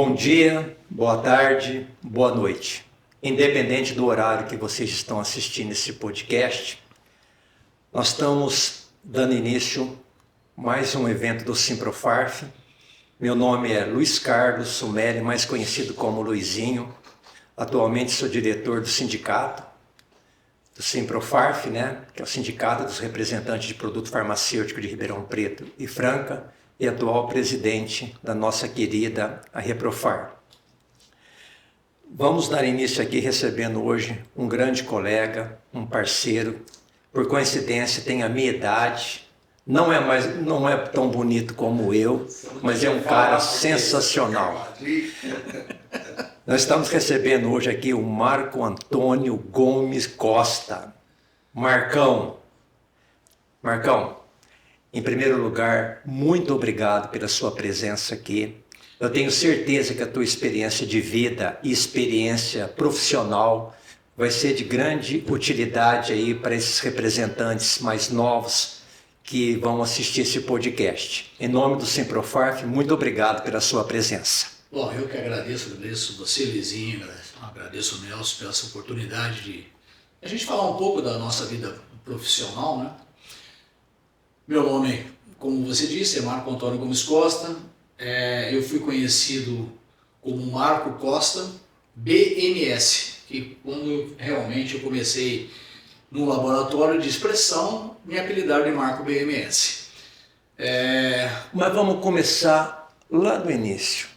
Bom dia, boa tarde, boa noite. Independente do horário que vocês estão assistindo esse podcast, nós estamos dando início a mais um evento do Simprofarf. Meu nome é Luiz Carlos Sumeli, mais conhecido como Luizinho. Atualmente sou diretor do sindicato, do Simprofarf, que é o Sindicato dos Representantes de Produto Farmacêutico de Ribeirão Preto e Franca, e atual presidente da nossa querida a Reprofar. Vamos dar início aqui recebendo hoje um grande colega, um parceiro, por coincidência tem a minha idade, não é tão bonito como eu, mas é um cara sensacional. Nós estamos recebendo hoje aqui o Marco Antônio Gomes Costa. Marcão, em primeiro lugar, muito obrigado pela sua presença aqui. Eu tenho certeza que a tua experiência de vida e experiência profissional vai ser de grande utilidade aí para esses representantes mais novos que vão assistir esse podcast. Em nome do Simprofarf, muito obrigado pela sua presença. Bom, eu que agradeço você, Lizinho, agradeço o Nelson pela essa oportunidade de a gente falar um pouco da nossa vida profissional, né? Meu nome, como você disse, é Marco Antônio Gomes Costa. Eu fui conhecido como Marco Costa BMS, que quando realmente eu comecei no laboratório de expressão, me apelidaram de Marco BMS. Mas vamos começar lá do início.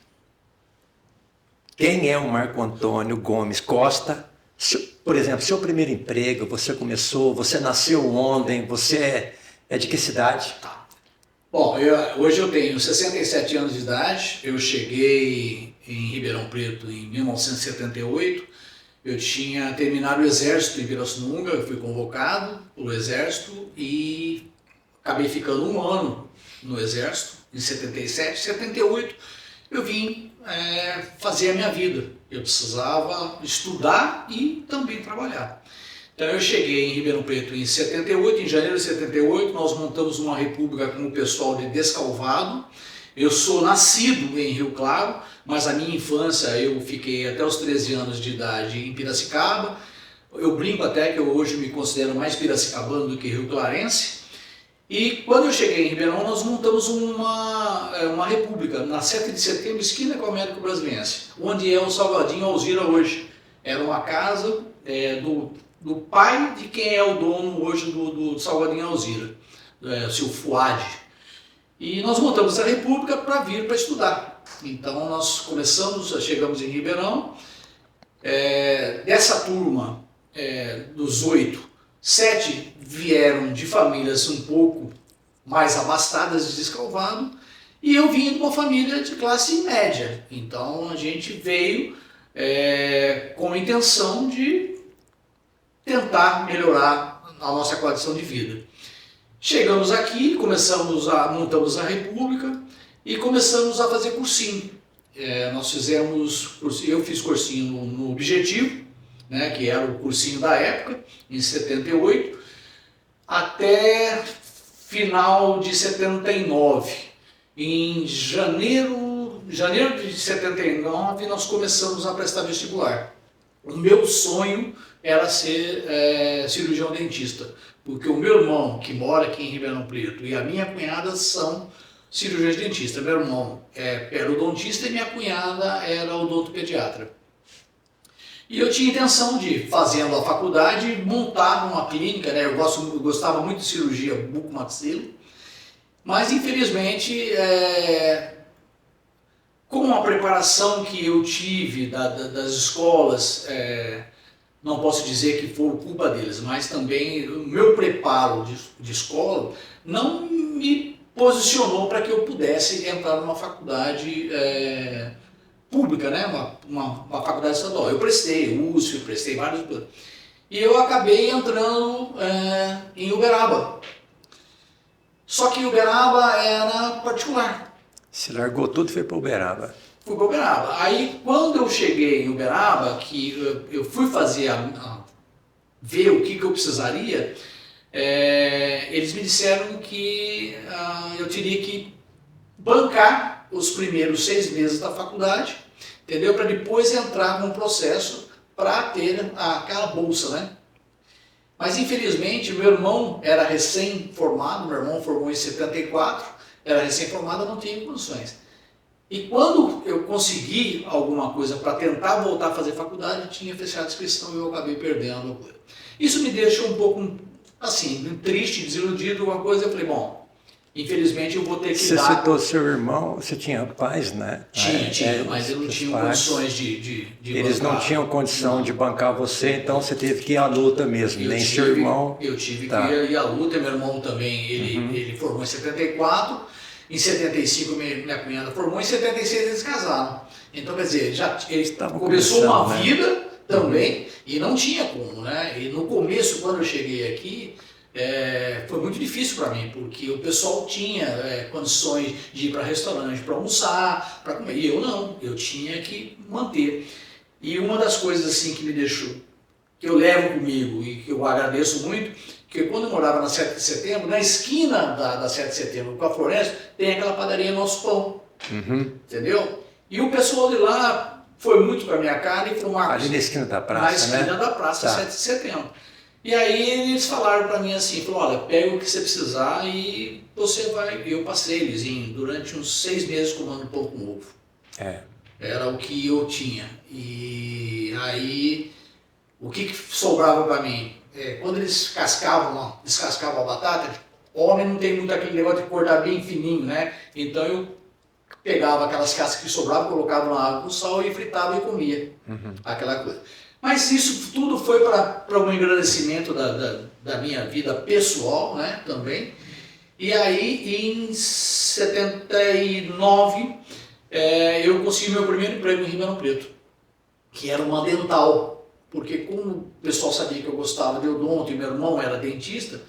Quem é o Marco Antônio Gomes Costa? Por exemplo, seu primeiro emprego, você nasceu ontem, você é de que cidade? Bom, hoje eu tenho 67 anos de idade, eu cheguei em Ribeirão Preto em 1978, eu tinha terminado o exército em Pirassununga, eu fui convocado pelo exército e acabei ficando um ano no exército, em 77, 78, eu vim fazer a minha vida, eu precisava estudar e também trabalhar. Então eu cheguei em Ribeirão Preto em 78, em janeiro de 78, nós montamos uma república com o pessoal de Descalvado. Eu sou nascido em Rio Claro, mas a minha infância eu fiquei até os 13 anos de idade em Piracicaba. Eu brinco até que eu hoje me considero mais piracicabano do que rio-clarense. E quando eu cheguei em Ribeirão, nós montamos uma república, na 7 de setembro, esquina com a Américo Brasiliense, onde é o Salgadinho Alzira hoje. Era uma casa do pai de quem é o dono hoje do Salgadinho Alzira, o seu Fuad. E nós montamos essa república para vir para estudar. Então nós chegamos em Ribeirão, dessa turma dos 8, 7 vieram de famílias um pouco mais abastadas de Descalvado, e eu vim de uma família de classe média. Então a gente veio com a intenção de tentar melhorar a nossa condição de vida. Chegamos aqui, montamos a república e começamos a fazer cursinho. Eu fiz cursinho no Objetivo, que era o cursinho da época, em 78, até final de 79. Em janeiro de 79 nós começamos a prestar vestibular. O meu sonho era ser cirurgião dentista, porque o meu irmão, que mora aqui em Ribeirão Preto, e a minha cunhada são cirurgiões dentistas. Meu irmão era odontista e minha cunhada era odontopediatra. E eu tinha intenção de, fazendo a faculdade, montar uma clínica, eu gostava muito de cirurgia buco-maxilo, mas infelizmente, com a preparação que eu tive das escolas, não posso dizer que foi culpa deles, mas também o meu preparo de escola não me posicionou para que eu pudesse entrar numa faculdade pública, uma faculdade estadual. Eu prestei USP, prestei vários, e eu acabei entrando em Uberaba. Só que Uberaba era particular. Se largou tudo e foi para Uberaba. Fui para Uberaba. Aí, quando eu cheguei em Uberaba, que eu fui fazer ver o que eu precisaria, eles me disseram que eu teria que bancar os primeiros 6 meses da faculdade entendeu? Para depois entrar num processo para ter aquela bolsa, né? Mas infelizmente meu irmão era recém-formado, meu irmão formou em 74, era recém-formado, eu não tinha condições. E quando eu consegui alguma coisa para tentar voltar a fazer faculdade, tinha fechado a inscrição e eu acabei perdendo a coisa. Isso me deixa um pouco, assim, triste, desiludido, uma coisa. Eu falei, bom, infelizmente eu vou ter que Você dar... citou seu irmão, você tinha pais, né? Tinha, mas eu não tinha condições de Eles bancar. não tinham condição de bancar você, então você teve que ir à luta mesmo, nem seu irmão... Eu tive que ir à luta, meu irmão também, ele formou em 74, em 75 minha cunhada formou, em 76 eles casaram. Então, quer dizer, ele começou uma vida também e não tinha como, né? E no começo, quando eu cheguei aqui, foi muito difícil para mim, porque o pessoal tinha condições de ir para restaurante, para almoçar, para comer, e eu não, eu tinha que manter. E uma das coisas assim que me deixou, que eu levo comigo e que eu agradeço muito, que quando eu morava na 7 de setembro, na esquina da 7 de setembro com a Floresta, tem aquela padaria Nosso Pão, entendeu? E o pessoal de lá foi muito com a minha cara e falou, Marcos, ali na esquina da praça, na esquina da praça, 7 de setembro. E aí eles falaram para mim assim, falou, olha, pega o que você precisar e você vai... Eu passei, Lizinho, durante uns 6 meses comendo pão com ovo. Era o que eu tinha. E aí, o que sobrava para mim? Quando eles descascavam a batata, homem não tem muito aquele negócio de cortar bem fininho, né? Então eu pegava aquelas cascas que sobravam, colocava na água com sal e fritava e comia aquela coisa. Mas isso tudo foi para um engrandecimento da minha vida pessoal, né, também. E aí, em 79, eu consegui meu primeiro emprego em Ribeirão Preto, que era uma dental. Porque como o pessoal sabia que eu gostava de odonto e meu irmão era dentista,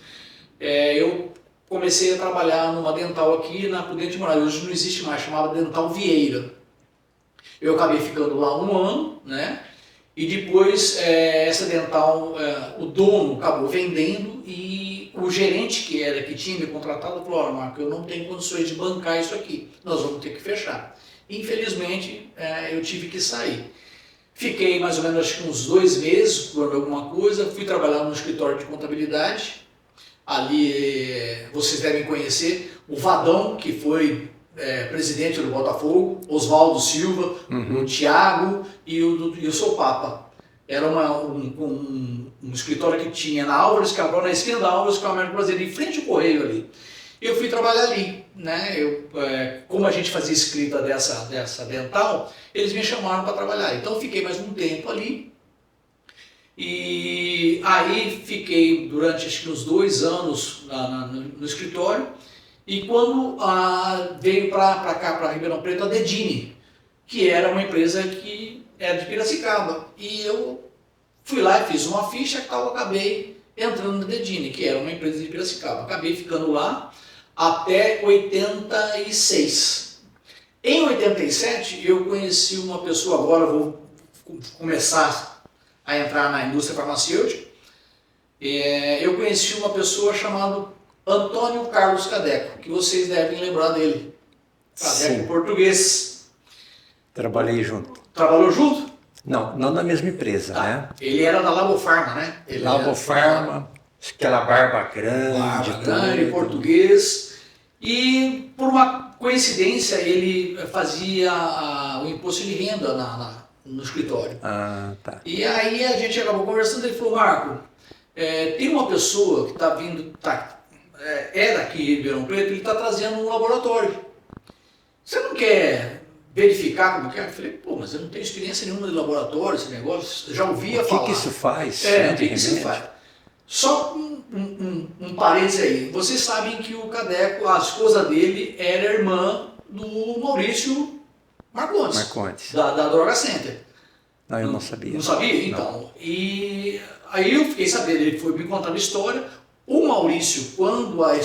eu comecei a trabalhar numa dental aqui na Prudente de Moraes. Hoje não existe mais, chamava Dental Vieira. Eu acabei ficando lá 1 ano, né? E depois essa dental, o dono acabou vendendo e o gerente que tinha me contratado falou, olha, Marco, eu não tenho condições de bancar isso aqui, nós vamos ter que fechar. Infelizmente, eu tive que sair. Fiquei mais ou menos acho que uns 2 meses por alguma coisa, fui trabalhar no escritório de contabilidade. Ali vocês devem conhecer o Vadão, que foi presidente do Botafogo, Oswaldo Silva, o Thiago e o seu Papa. Era um escritório que tinha na Álvares Cabral, na esquina da Álvares Cabral, em frente ao Correio ali. Eu fui trabalhar ali, né? Como a gente fazia escrita dessa dental, eles me chamaram para trabalhar. Então fiquei mais um tempo ali. E aí fiquei durante acho que uns 2 anos no escritório. E quando veio para cá, para Ribeirão Preto, a Dedini, que era uma empresa que era de Piracicaba. E eu fui lá e fiz uma ficha e tal, acabei entrando na Dedini, que era uma empresa de Piracicaba. Acabei ficando lá até 86. Em 87 eu conheci uma pessoa, agora vou começar a entrar na indústria farmacêutica. Eu conheci uma pessoa chamada Antônio Carlos Cadeco, que vocês devem lembrar dele. Cadeco Sim. Português. Trabalhei junto. Trabalhou junto? Não na mesma empresa, né? Ele era da Labofarma, né? Labofarma, aquela barba grande, português. E por uma coincidência ele fazia o imposto de renda no escritório. Tá. E aí a gente acabou conversando, ele falou, Marco, tem uma pessoa que está vindo, é daqui de Ribeirão Preto, ele está trazendo um laboratório. Você não quer verificar como que é? Eu falei, pô, mas eu não tenho experiência nenhuma de laboratório, esse negócio, eu já ouvia falar. O que isso faz? O que isso faz? Só um parênteses aí, vocês sabem que o Cadeco, a esposa dele era irmã do Maurício Marcondes. Da Droga Center. Não, eu não sabia. Não sabia? Então. Não. E aí eu fiquei sabendo, ele foi me contando a história. O Maurício, quando a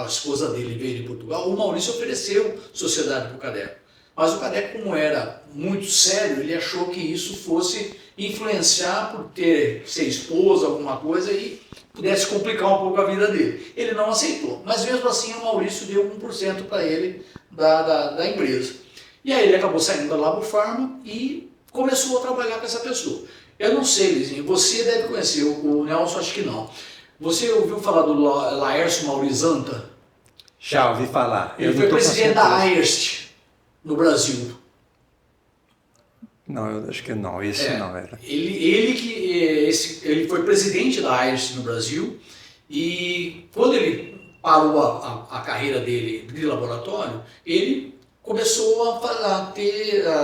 esposa dele veio de Portugal, o Maurício ofereceu sociedade para o Cadeco. Mas o Cadeco, como era muito sério, ele achou que isso fosse influenciar por ser esposa, alguma coisa, e pudesse complicar um pouco a vida dele. Ele não aceitou. Mas mesmo assim o Maurício deu 1% para ele da empresa. E aí ele acabou saindo da Labo Pharma e começou a trabalhar com essa pessoa. Eu não sei, Lizinho, você deve conhecer, o Nelson acho que não. Você ouviu falar do Laércio Maurizanta? Já ouvi falar. Ele foi presidente da Airst no Brasil. Não, eu acho que não, esse não era. Ele foi presidente da Airst no Brasil e quando ele parou a carreira dele de laboratório, ele começou a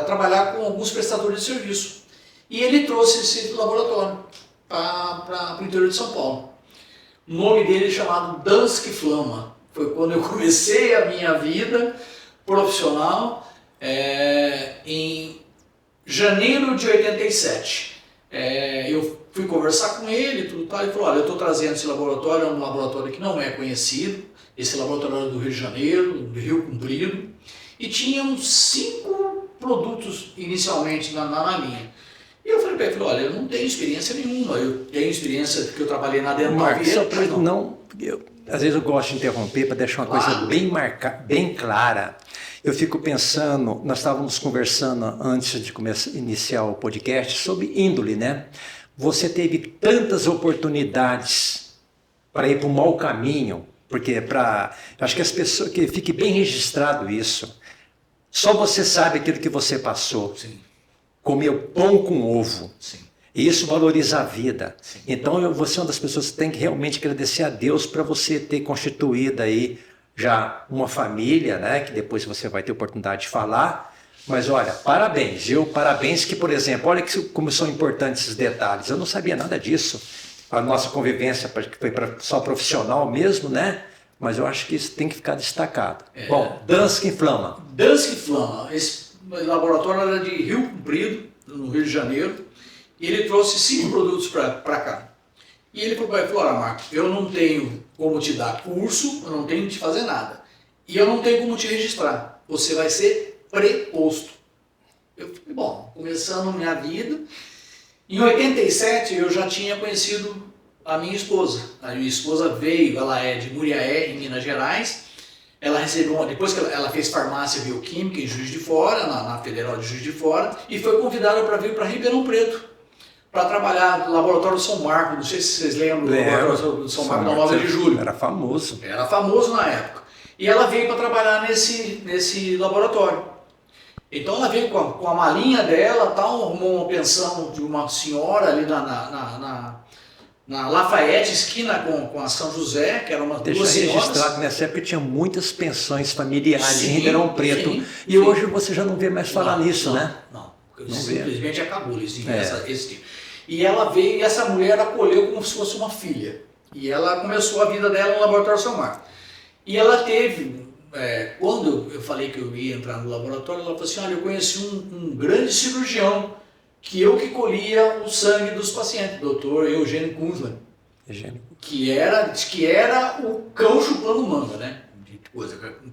trabalhar com alguns prestadores de serviço. E ele trouxe esse laboratório para o interior de São Paulo. O nome dele é chamado Dansk Flama. Foi quando eu comecei a minha vida profissional em janeiro de 87. Eu fui conversar com ele, tudo tal, e falou, olha, eu estou trazendo esse laboratório, é um laboratório que não é conhecido, esse laboratório era do Rio de Janeiro, do Rio Comprido, e tinha uns 5 produtos inicialmente na linha. E eu falei para ele, olha, eu não tenho experiência nenhuma, eu tenho experiência que eu trabalhei na Dental. Marcos, às vezes eu gosto de interromper para deixar uma coisa bem clara. Eu fico pensando, nós estávamos conversando antes de iniciar o podcast sobre índole, né? Você teve tantas oportunidades para ir para um mau caminho, porque acho que as pessoas, que fique bem registrado isso, só você sabe aquilo que você passou. Sim. Comeu pão com ovo. Sim. E isso valoriza a vida. Sim. Então você é uma das pessoas que tem que realmente agradecer a Deus para você ter constituído aí já uma família, né? Que depois você vai ter oportunidade de falar. Mas olha, parabéns, viu? Parabéns que, por exemplo, olha como são importantes esses detalhes. Eu não sabia nada disso. A nossa convivência foi só profissional mesmo, né? Mas eu acho que isso tem que ficar destacado. Bom, Dansk Flama. Dansk Flama. Esse laboratório era de Rio Comprido, no Rio de Janeiro. E ele trouxe 5 produtos para cá. E ele falou, olha, Marcos, eu não tenho como te dar curso, eu não tenho como te fazer nada. E eu não tenho como te registrar. Você vai ser preposto. Eu falei, bom, começando minha vida. Em 87 eu já tinha conhecido a minha esposa. A minha esposa veio, ela é de Muriaé, em Minas Gerais. Ela recebeu, depois que ela fez farmácia bioquímica em Juiz de Fora, na Federal de Juiz de Fora, e foi convidada para vir para Ribeirão Preto, para trabalhar no Laboratório São Marcos. Não sei se vocês lembram do Laboratório do São Marcos, na 9 de julho. Era famoso. Era famoso na época. E ela veio para trabalhar nesse laboratório. Então ela veio com a malinha dela, tal, arrumou uma pensão de uma senhora ali na Lafayette, esquina com a São José, que era uma duas senhoras. Deixa registrado que nessa época tinha muitas pensões familiares em Ribeirão Preto. Sim. Hoje você já não vê mais falar nisso, né? Não, não simplesmente acabou esse tipo. E ela veio e essa mulher acolheu como se fosse uma filha. E ela começou a vida dela no Laboratório São Marcos. E ela teve, quando eu falei que eu ia entrar no laboratório, ela falou assim, olha, eu conheci um grande cirurgião, que colhia o sangue dos pacientes, Dr. Eugênio Kunzler, que era o cão chupando manga, né?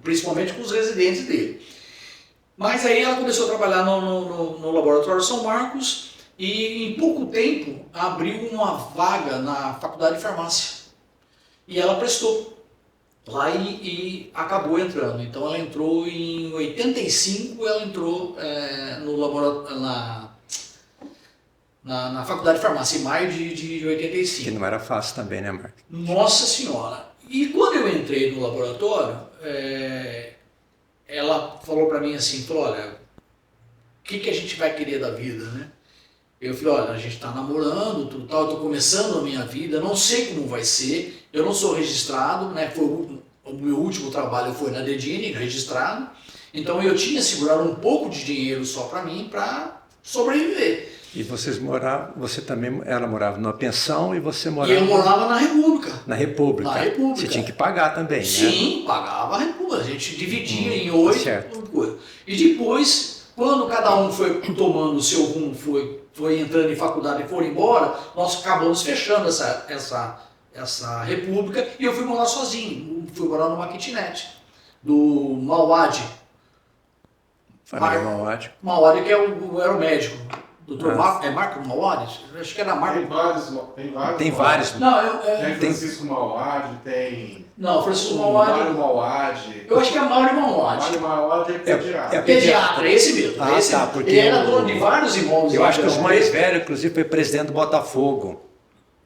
Principalmente com os residentes dele. Mas aí ela começou a trabalhar no Laboratório São Marcos e em pouco tempo abriu uma vaga na Faculdade de Farmácia. E ela prestou lá e acabou entrando. Então ela entrou em 85, ela entrou no laboratório, na Faculdade de Farmácia, em maio de 85. Que não era fácil também, né, Marcos? Nossa Senhora! E quando eu entrei no laboratório, ela falou para mim assim, olha, o que a gente vai querer da vida, né? Eu falei, olha, a gente está namorando, tudo tal, estou começando a minha vida, não sei como vai ser, eu não sou registrado, né? O meu último trabalho foi na Dedini, registrado, então eu tinha segurado um pouco de dinheiro só para mim, para sobreviver. E vocês moravam, ela morava numa pensão e você morava... E eu morava na República. Na República. Na República. Você tinha que pagar também, né? Sim, pagava a República, a gente dividia em 8, certo. E depois, quando cada um foi tomando o seu rumo, foi entrando em faculdade e foram embora, nós acabamos fechando essa república e eu fui morar sozinho. Fui morar numa kitnet do Mauad. Família Mauad. Mauad que era o médico. Doutor Marco Mauad? Acho que era Marco. Tem vários. Não, tem Francisco Mauad, tem. Não, Francisco Mauad. Mário Mauad. Eu acho que é Mário Mauad. Mário Mauad é pediatra. Pediatra, esse mesmo. Tá, porque ele era dono de vários imóveis. Eu acho que o mais velho, inclusive, foi presidente do Botafogo.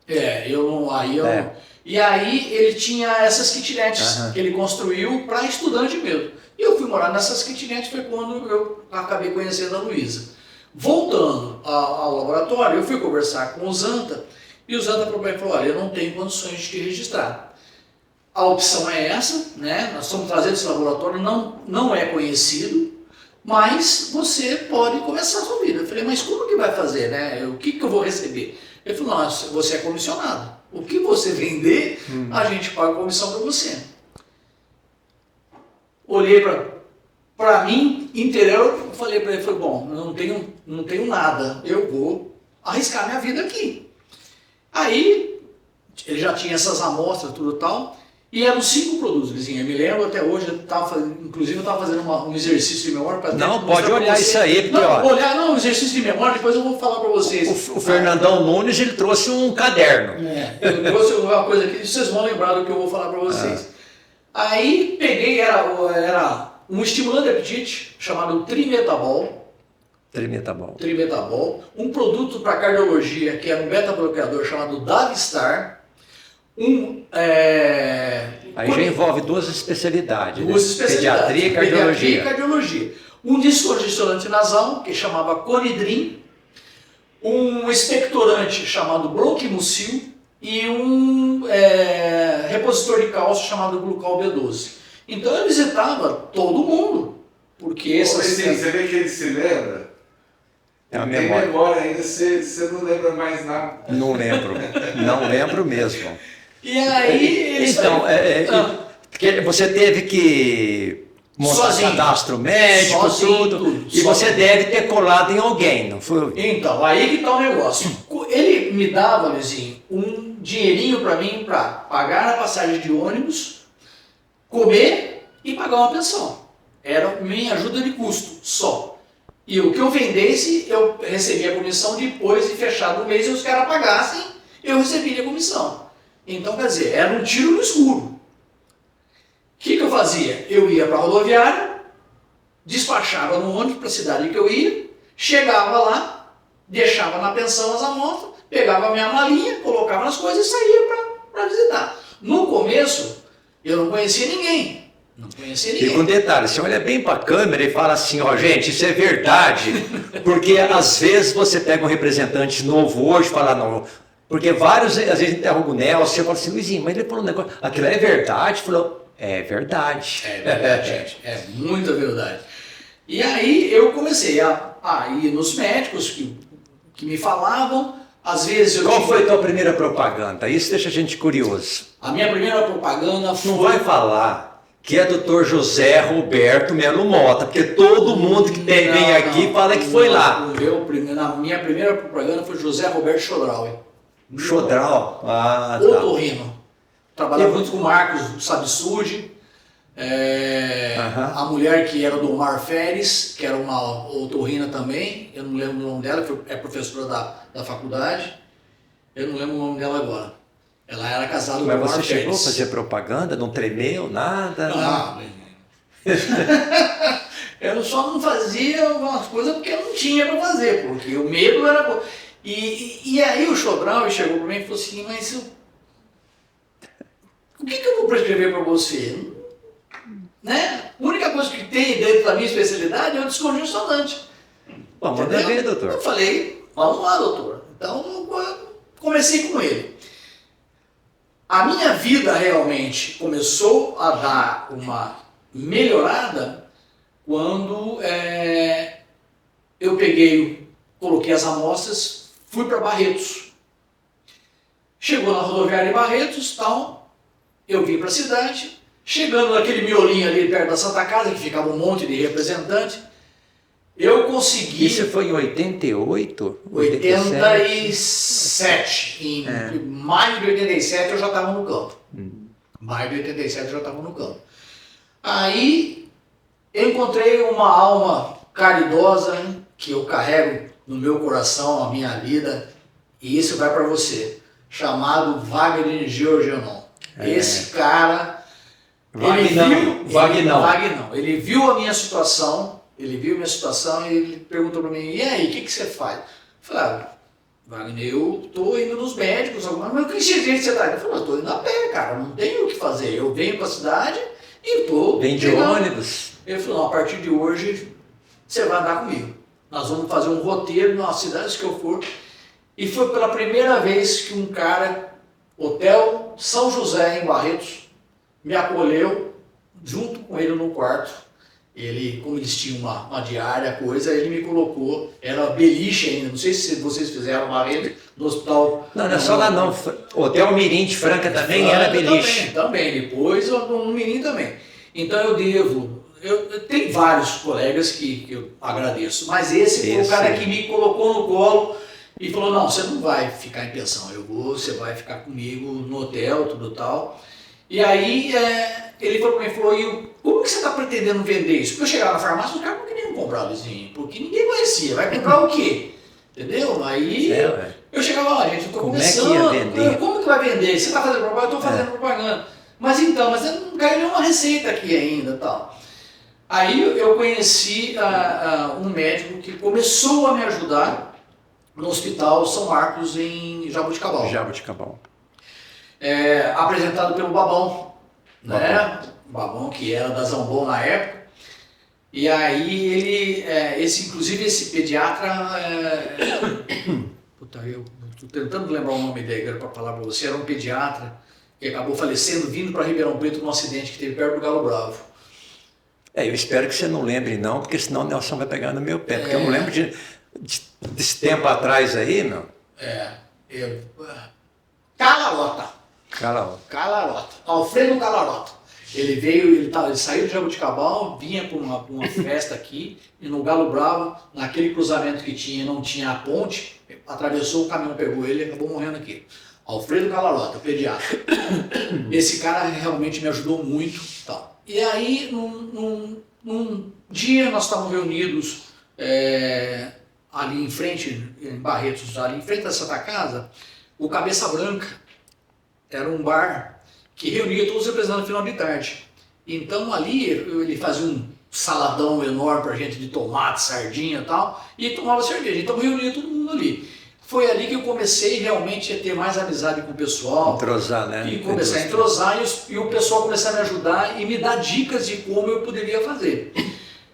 E aí ele tinha essas kitnets que ele construiu para estudante mesmo. E eu fui morar nessas kitnets, foi quando eu acabei conhecendo a Luísa. Voltando ao laboratório, eu fui conversar com o Zanta, e o Zanta falou, olha, eu não tenho condições de te registrar. A opção é essa, né? Nós estamos trazendo esse laboratório, não é conhecido, mas você pode começar a sua vida. Eu falei, mas como que vai fazer, né? O que eu vou receber? Ele falou, não, você é comissionado. O que você vender, a gente paga comissão para você. Olhei para mim, interior, falei para ele, bom, não tenho nada, eu vou arriscar minha vida aqui. Aí, ele já tinha essas amostras, tudo tal, e eram 5 produtos, vizinho. Eu me lembro até hoje, inclusive eu estava fazendo um exercício de memória. Não, pode olhar isso aí, porque um exercício de memória, depois eu vou falar para vocês. O Fernandão Nunes, ele trouxe um caderno. Eu trouxe uma coisa aqui, vocês vão lembrar do que eu vou falar para vocês. Aí peguei, era um estimulante de apetite chamado Trimetabol. Trimetabol. Um produto para cardiologia que era um beta-bloqueador chamado Davistar. Aí já envolve 2 especialidades. Pediatria e cardiologia. Um descongestionante nasal, que chamava Conidrim. Um expectorante chamado Bronquimucil. E um repositor de cálcio chamado Glucal B12. Então eu visitava todo mundo. Porque você vê que ele se lembra? Tem uma memória ainda, você não lembra mais nada. Não lembro mesmo. E aí... Então, você teve que montar cadastro médico, tudo, e você deve ter colado em alguém, não foi? Então, aí que está o negócio. Ele me dava, Luizinho, um dinheirinho para mim para pagar a passagem de ônibus, comer e pagar uma pensão. Era minha ajuda de custo, só. E o que eu vendesse, eu recebia a comissão depois de fechado o mês, e os caras pagassem, eu recebia a comissão. Então, quer dizer, era um tiro no escuro. O que eu fazia? Eu ia para a rodoviária, despachava no ônibus para a cidade que eu ia, chegava lá, deixava na pensão as amostras, pegava a minha malinha, colocava nas coisas e saía para visitar. No começo, eu não conhecia ninguém. E com detalhe, você olha bem para a câmera e fala assim, gente, isso é verdade, porque às vezes você pega um representante novo hoje e fala, não, porque vários, às vezes interroga o Nelson, você fala assim, Luizinho, mas ele falou um negócio, aquilo é verdade? Falou, é verdade. É verdade, gente, é muita verdade. E aí eu comecei a ir nos médicos que me falavam, às vezes Qual foi a tua primeira propaganda? Isso deixa a gente curioso. A minha primeira propaganda foi... Não vai falar que é Dr. José Roberto Melo Mota, porque todo mundo que vem aqui fala que foi lá. Na minha primeira propaganda foi José Roberto Chodral. Chodral? Otorrino. Trabalhava muito com o Marcos do Sabsude, a mulher que era do Omar Feres, que era uma otorrina também, eu não lembro o nome dela, é professora da faculdade, eu não lembro o nome dela agora. Ela era casada com o Omar Feres. Mas você chegou a fazer propaganda? Não tremeu, nada? Não. Eu só não fazia algumas coisas porque eu não tinha para fazer, porque o medo era... E aí o Chodral chegou para mim e falou assim, mas o que eu vou prescrever para você? Né? A única coisa que tem dentro da minha especialidade é o descongestionante. Bom, manda ver, doutor. Eu falei, vamos lá, doutor. Então eu comecei com ele. A minha vida realmente começou a dar uma melhorada quando eu coloquei as amostras, fui para Barretos. Chegou na rodoviária de Barretos, tal, eu vim para a cidade, chegando naquele miolinho ali perto da Santa Casa, que ficava um monte de representante, eu consegui... Isso foi em 88? 87. Em maio de 87 eu já estava no campo. Maio de 87 eu já estava no campo. Aí eu encontrei uma alma caridosa, que eu carrego no meu coração, na minha vida, e isso vai para você, chamado Wagner Georgianon. Esse cara, ele viu a minha situação, e ele perguntou para mim, e aí, o que você faz? Eu falei, Wagner, eu tô indo nos médicos, mas que jeito você tá? Ele falou, eu tô indo a pé, cara, não tenho o que fazer, eu venho para a cidade e tô... Vem de ônibus? Ele falou, não, a partir de hoje você vai andar comigo. Nós vamos fazer um roteiro nas cidades que eu for. E foi pela primeira vez que um cara, Hotel São José em Barretos, me acolheu junto com ele no quarto. Ele, como eles tinham uma diária, coisa, ele me colocou, era beliche ainda, não sei se vocês fizeram Barretos, no hospital... Não é só lá não, Hotel Mirim de Franca também era beliche. Também, depois no Mirim também. Então eu tenho vários colegas que eu agradeço, mas esse foi o cara que me colocou no colo e falou, não, você não vai ficar em pensão, você vai ficar comigo no hotel, tudo tal. E aí ele falou para mim, como que você está pretendendo vender isso? Porque eu chegava na farmácia, os caras não queriam comprar Luizinho, porque ninguém conhecia, vai comprar o quê? Entendeu? Aí eu chegava, gente, eu estou começando, é que ia vender? Como que vai vender? Você está fazendo propaganda? Eu estou fazendo propaganda. Mas eu não ganhei nenhuma receita aqui ainda e tal. Aí eu conheci um médico que começou a me ajudar no Hospital São Marcos em Jaboticabal. Apresentado pelo Babão, né? Babão, que era da Zambon na época. E aí inclusive esse pediatra, eu estou tentando lembrar o nome dele para falar para você, era um pediatra que acabou falecendo vindo para Ribeirão Preto num acidente que teve perto do Galo Bravo. Eu espero que você não lembre não, porque senão o Nelson vai pegar no meu pé, porque eu não lembro desse tempo atrás aí, meu. Calarota. Alfredo Calarota. Ele saiu de Jaboticabal, vinha para uma festa aqui, e no Galo Bravo, naquele cruzamento que tinha, não tinha a ponte, atravessou o caminhão, pegou ele e acabou morrendo aqui. Alfredo Calarota, pediatra. Esse cara realmente me ajudou muito. Tal. E aí, num dia, nós estávamos reunidos ali em frente, em Barretos, ali em frente da Santa Casa, o Cabeça Branca era um bar que reunia todos os representantes no final de tarde. Então ali ele fazia um saladão enorme pra gente de tomate, sardinha e tal, e tomava cerveja. Então reunia todo mundo ali. Foi ali que eu comecei realmente a ter mais amizade com o pessoal. Entrosar, né? E começar a entrosar e o pessoal começar a me ajudar e me dar dicas de como eu poderia fazer.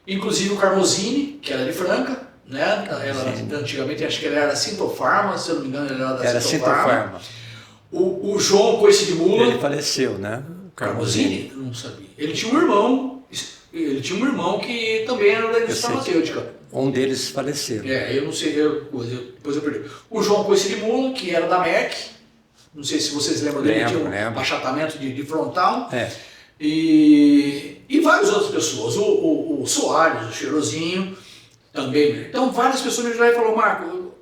Inclusive o Carmozini, que era de Franca, né? Antigamente acho que ele era Sintofarma, se eu não me engano ele era da Sintofarma. O João Coice de Mula. Ele faleceu, né? Carmozini? Não sabia. Ele tinha um irmão que também era da indústria farmacêutica. Um deles faleceu. Eu não sei, depois eu perdi. O João Coice de Mula, que era da Merck, não sei se vocês lembram dele, tinha um achatamento de frontal. E várias outras pessoas. O Soares, o Cheirosinho, também. Então várias pessoas me ajudaram e falaram, Marco,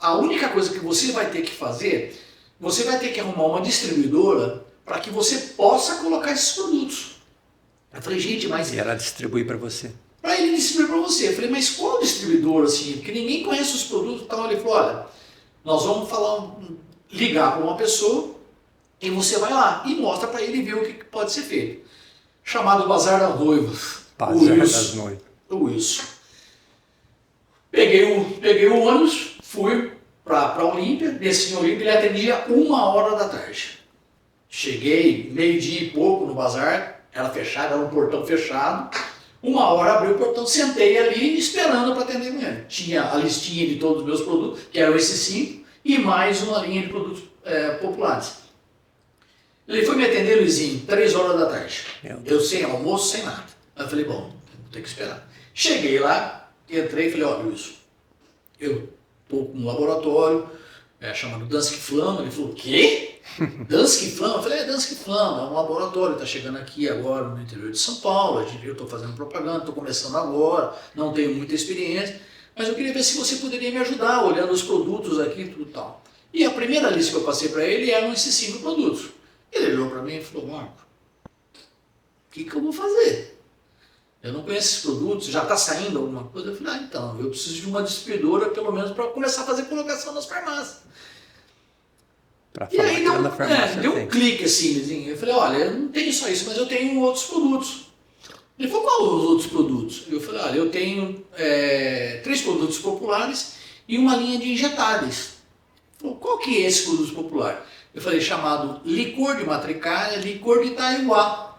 a única coisa que você vai ter que fazer, você vai ter que arrumar uma distribuidora para que você possa colocar esses produtos. Eu falei, gente, mas... E ela distribui para você. Para ele distribuir para você. Eu falei, mas qual distribuidor assim? Porque ninguém conhece os produtos e tal. Ele falou, olha, nós vamos ligar para uma pessoa e você vai lá e mostra para ele ver o que pode ser feito. Chamado Bazar das Noivas. Bazar das Noivas. Isso. Peguei o ônibus, fui para Olímpia. Nesse Olímpia ele atendia 1h da tarde. Cheguei 12h e pouco no bazar, era fechado, era um portão fechado. 1h abri o portão, sentei ali esperando para atender ele. Tinha a listinha de todos os meus produtos, que eram esses 5, e mais uma linha de produtos populares. Ele foi me atender, Luizinho, 3h da tarde. Eu sem almoço, sem nada. Aí eu falei, bom, vou ter que esperar. Cheguei lá, entrei e falei, ó, Wilson, eu estou com um laboratório chamado Dansk Flama. Ele falou, o quê? Dansk Flama? Eu falei, Dansk Flama, é um laboratório, está chegando aqui agora no interior de São Paulo, eu estou fazendo propaganda, estou começando agora, não tenho muita experiência, mas eu queria ver se você poderia me ajudar, olhando os produtos aqui e tudo tal. E a primeira lista que eu passei para ele eram esses 5 produtos. Ele olhou para mim e falou, Marco, o que eu vou fazer? Eu não conheço esses produtos, já está saindo alguma coisa. Eu falei, então, eu preciso de uma distribuidora, pelo menos, para começar a fazer colocação nas farmácias. E aí deu um clique assim, eu falei, olha, eu não tenho só isso, mas eu tenho outros produtos. Ele falou, qual os outros produtos? Eu falei, olha, eu tenho 3 produtos populares e uma linha de injetáveis. Ele falou, qual que é esse produto popular? Eu falei, chamado licor de matricária, licor de Itaiuá.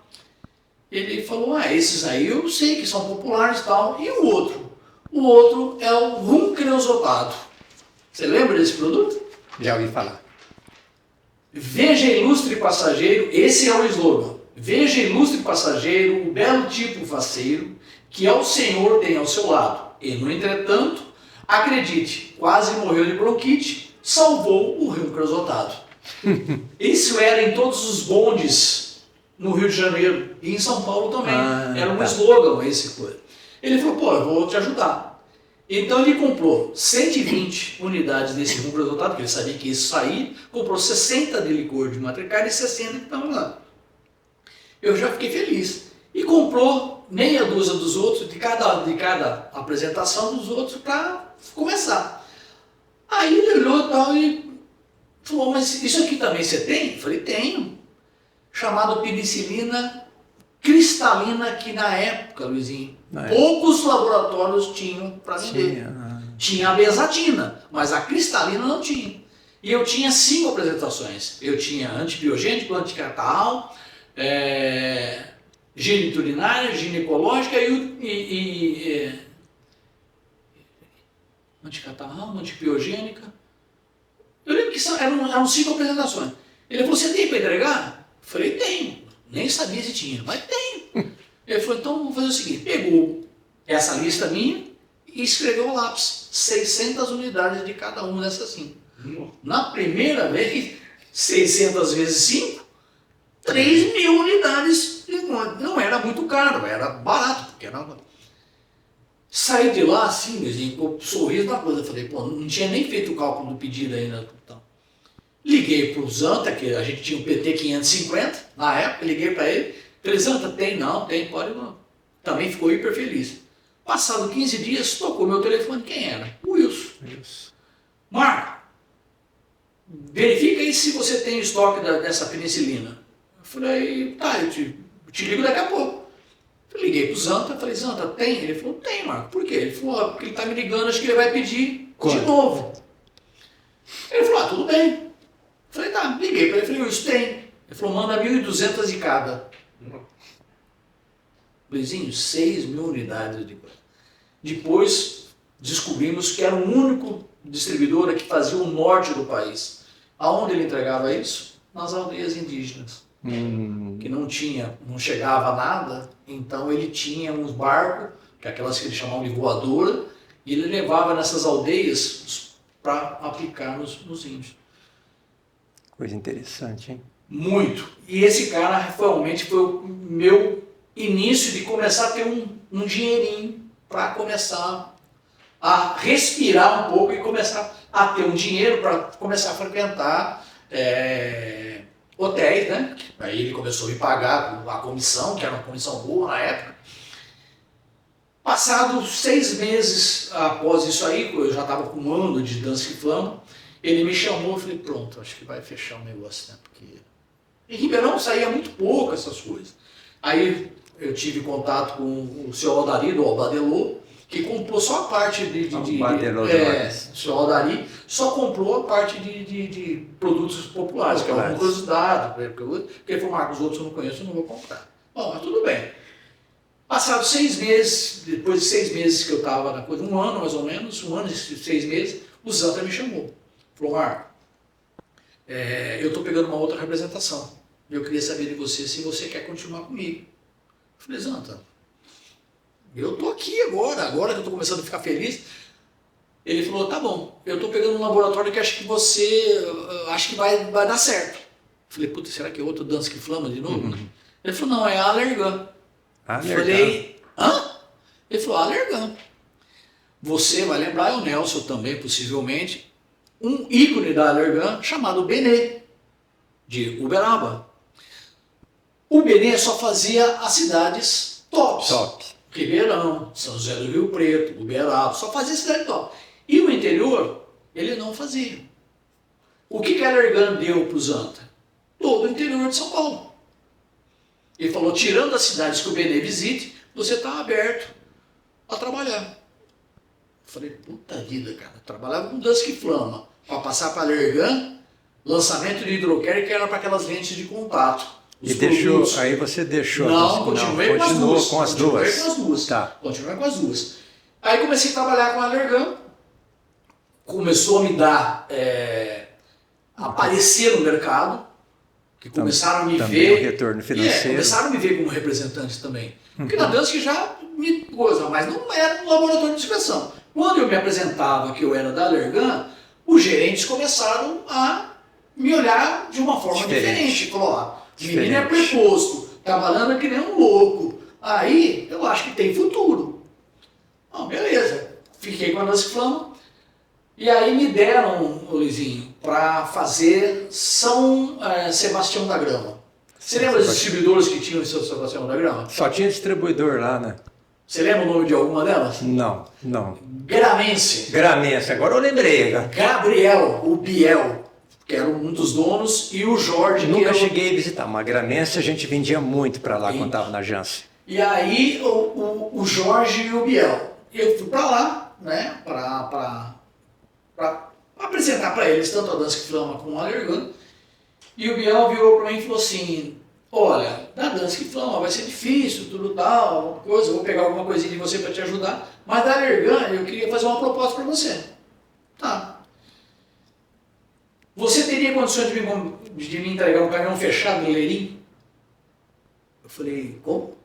Ele falou, esses aí eu sei que são populares e tal. E o outro? O outro é o rum creosotado. Você lembra desse produto? Já ouvi falar. Veja, ilustre passageiro, esse é o slogan. Veja, ilustre passageiro, o belo tipo faceiro, que ao Senhor tem ao seu lado. E, no entretanto, acredite, quase morreu de bronquite, salvou o rum creosotado. Isso era em todos os bondes no Rio de Janeiro e em São Paulo também. Era um slogan esse coisa. Ele falou, pô, eu vou te ajudar. Então ele comprou 120 unidades desse rum creosotado, porque ele sabia que isso saía, comprou 60 de licor de matricária e 60 que estavam lá. Eu já fiquei feliz. E comprou meia dúzia dos outros, de cada apresentação dos outros, para começar. Aí ele olhou e tal e falou, mas isso aqui também você tem? Eu falei, tenho. Chamado penicilina cristalina, que na época, Luizinho, poucos laboratórios tinham para vender. Tinha a bezatina, mas a cristalina não tinha. E eu tinha 5 apresentações. Eu tinha antibiogênico, anticatarral, geniturinária, ginecológica e anticatarral, antibiogênica. Eu lembro que eram 5 apresentações. Ele falou, você tem para entregar? Eu falei, tenho. Nem sabia se tinha, mas tenho. Ele falou, então vamos fazer o seguinte. Pegou essa lista minha e escreveu o lápis. 600 unidades de cada uma dessas 5. Na primeira vez, 600 vezes 5, 3.000 unidades. Não era muito caro, era barato. Porque era... Saí de lá assim, com um sorriso na coisa. Eu falei, pô, não tinha nem feito o cálculo do pedido ainda. Então, liguei para o Zanta, que a gente tinha um PT 550 na época, liguei para ele. Falei, Zanta, tem? Não, tem, pode não. Também ficou hiper feliz. Passado 15 dias, tocou meu telefone. Quem era? O Wilson. Marco, verifica aí se você tem estoque dessa penicilina. Eu falei, tá, eu te ligo daqui a pouco. Eu liguei pro Zanta, falei, Zanta, tem? Ele falou, tem, Marco. Por quê? Ele falou, porque ele tá me ligando, acho que ele vai pedir de novo. Ele falou, tudo bem. Eu falei, tá, liguei para ele, falei, isso tem. Ele falou, manda 1.200 de cada. Luizinho, 6.000 unidades de coisa. Depois descobrimos que era o único distribuidor que fazia o norte do país. Aonde ele entregava isso? Nas aldeias indígenas. Que não chegava nada, então ele tinha uns barcos, que é aquelas que eles chamavam de voadora, e ele levava nessas aldeias para aplicar nos índios. Coisa interessante, hein? Muito. E esse cara realmente foi o meu início de começar a ter um dinheirinho para começar a respirar um pouco e começar a ter um dinheiro para começar a frequentar hotéis, né? Aí ele começou a me pagar a comissão, que era uma comissão boa na época. Passados 6 meses após isso aí, eu já estava com um ano de dança e flama, ele me chamou e falei, pronto, acho que vai fechar o negócio, né? Porque em Ribeirão saía muito pouco essas coisas. Aí eu tive contato com o senhor Aldari, do Albadelô, que comprou só a parte o senhor Aldari só comprou a parte de produtos populares, que é uma curiosidade, porque ele falou, Marcos, os outros eu não conheço, eu não vou comprar. Bom, mas tudo bem. Passados 6 meses, depois de 6 meses que eu estava na coisa, um ano mais ou menos, 1 ano e 6 meses, o Zanta me chamou. Falou, Marco, eu estou pegando uma outra representação. Eu queria saber de você se você quer continuar comigo. Eu falei, Zanta, eu estou aqui agora que eu estou começando a ficar feliz. Ele falou, tá bom, eu estou pegando um laboratório que acho que vai dar certo. Eu falei, puta, será que é outro Dança que Flama de novo? Ele falou, não, é a Allergan. Eu falei, hã? Ele falou, Allergan. Você vai lembrar, é o Nelson também, possivelmente, um ícone da Allergan chamado Benê, de Uberaba. O Benê só fazia as cidades tops. Ribeirão, São José do Rio Preto, Uberaba, só fazia cidade top. E o interior, ele não fazia. O que a Allergan deu para o Zanta? Todo o interior de São Paulo. Ele falou, tirando as cidades que o Benê visite, você está aberto a trabalhar. Eu falei, puta vida, cara. Eu trabalhava com Dusk Flama, para passar para a Allergan, lançamento de hidrocare que era para aquelas lentes de contato. E deixou, aí você deixou. Não, continuei com as duas. Com as Continuei duas. com as duas. Tá. Continuei com as duas. Aí comecei a trabalhar com a Allergan, começou a me dar, aparecer no mercado, que começaram a me também ver. um retorno financeiro. Começaram a me ver como representante também. Porque na Dusk já me coisa, mas não era um laboratório de inspeção. Quando eu me apresentava que eu era da Allergan, os gerentes começaram a me olhar de uma forma diferente. Falou, ó, o menino é preposto, trabalhando que nem um louco. Aí eu acho que tem futuro. Bom, beleza. Fiquei com a Dusk Flama. E aí me deram, Luizinho, para fazer São Sebastião da Grama. Você lembra dos distribuidores que tinham em São Sebastião da Grama? Só tinha distribuidor lá, né? Você lembra o nome de alguma delas? Não. Gramense. Gramense, agora eu lembrei. Gabriel, o Biel, que era um dos donos, e o Jorge. Nunca cheguei a visitar, mas Gramense a gente vendia muito para lá quando estava na Janssen. E aí o Jorge e o Biel. Eu fui para lá, né, para apresentar para eles tanto a Dusk Flama como a Allergan. E o Biel virou para mim e falou assim, olha, da Dusk Flama vai ser difícil, tudo tal, coisa, eu vou pegar alguma coisinha de você para te ajudar, mas da Allergan eu queria fazer uma proposta para você. Tá. Você teria condições de me entregar um caminhão fechado de Leirim? Eu falei, como?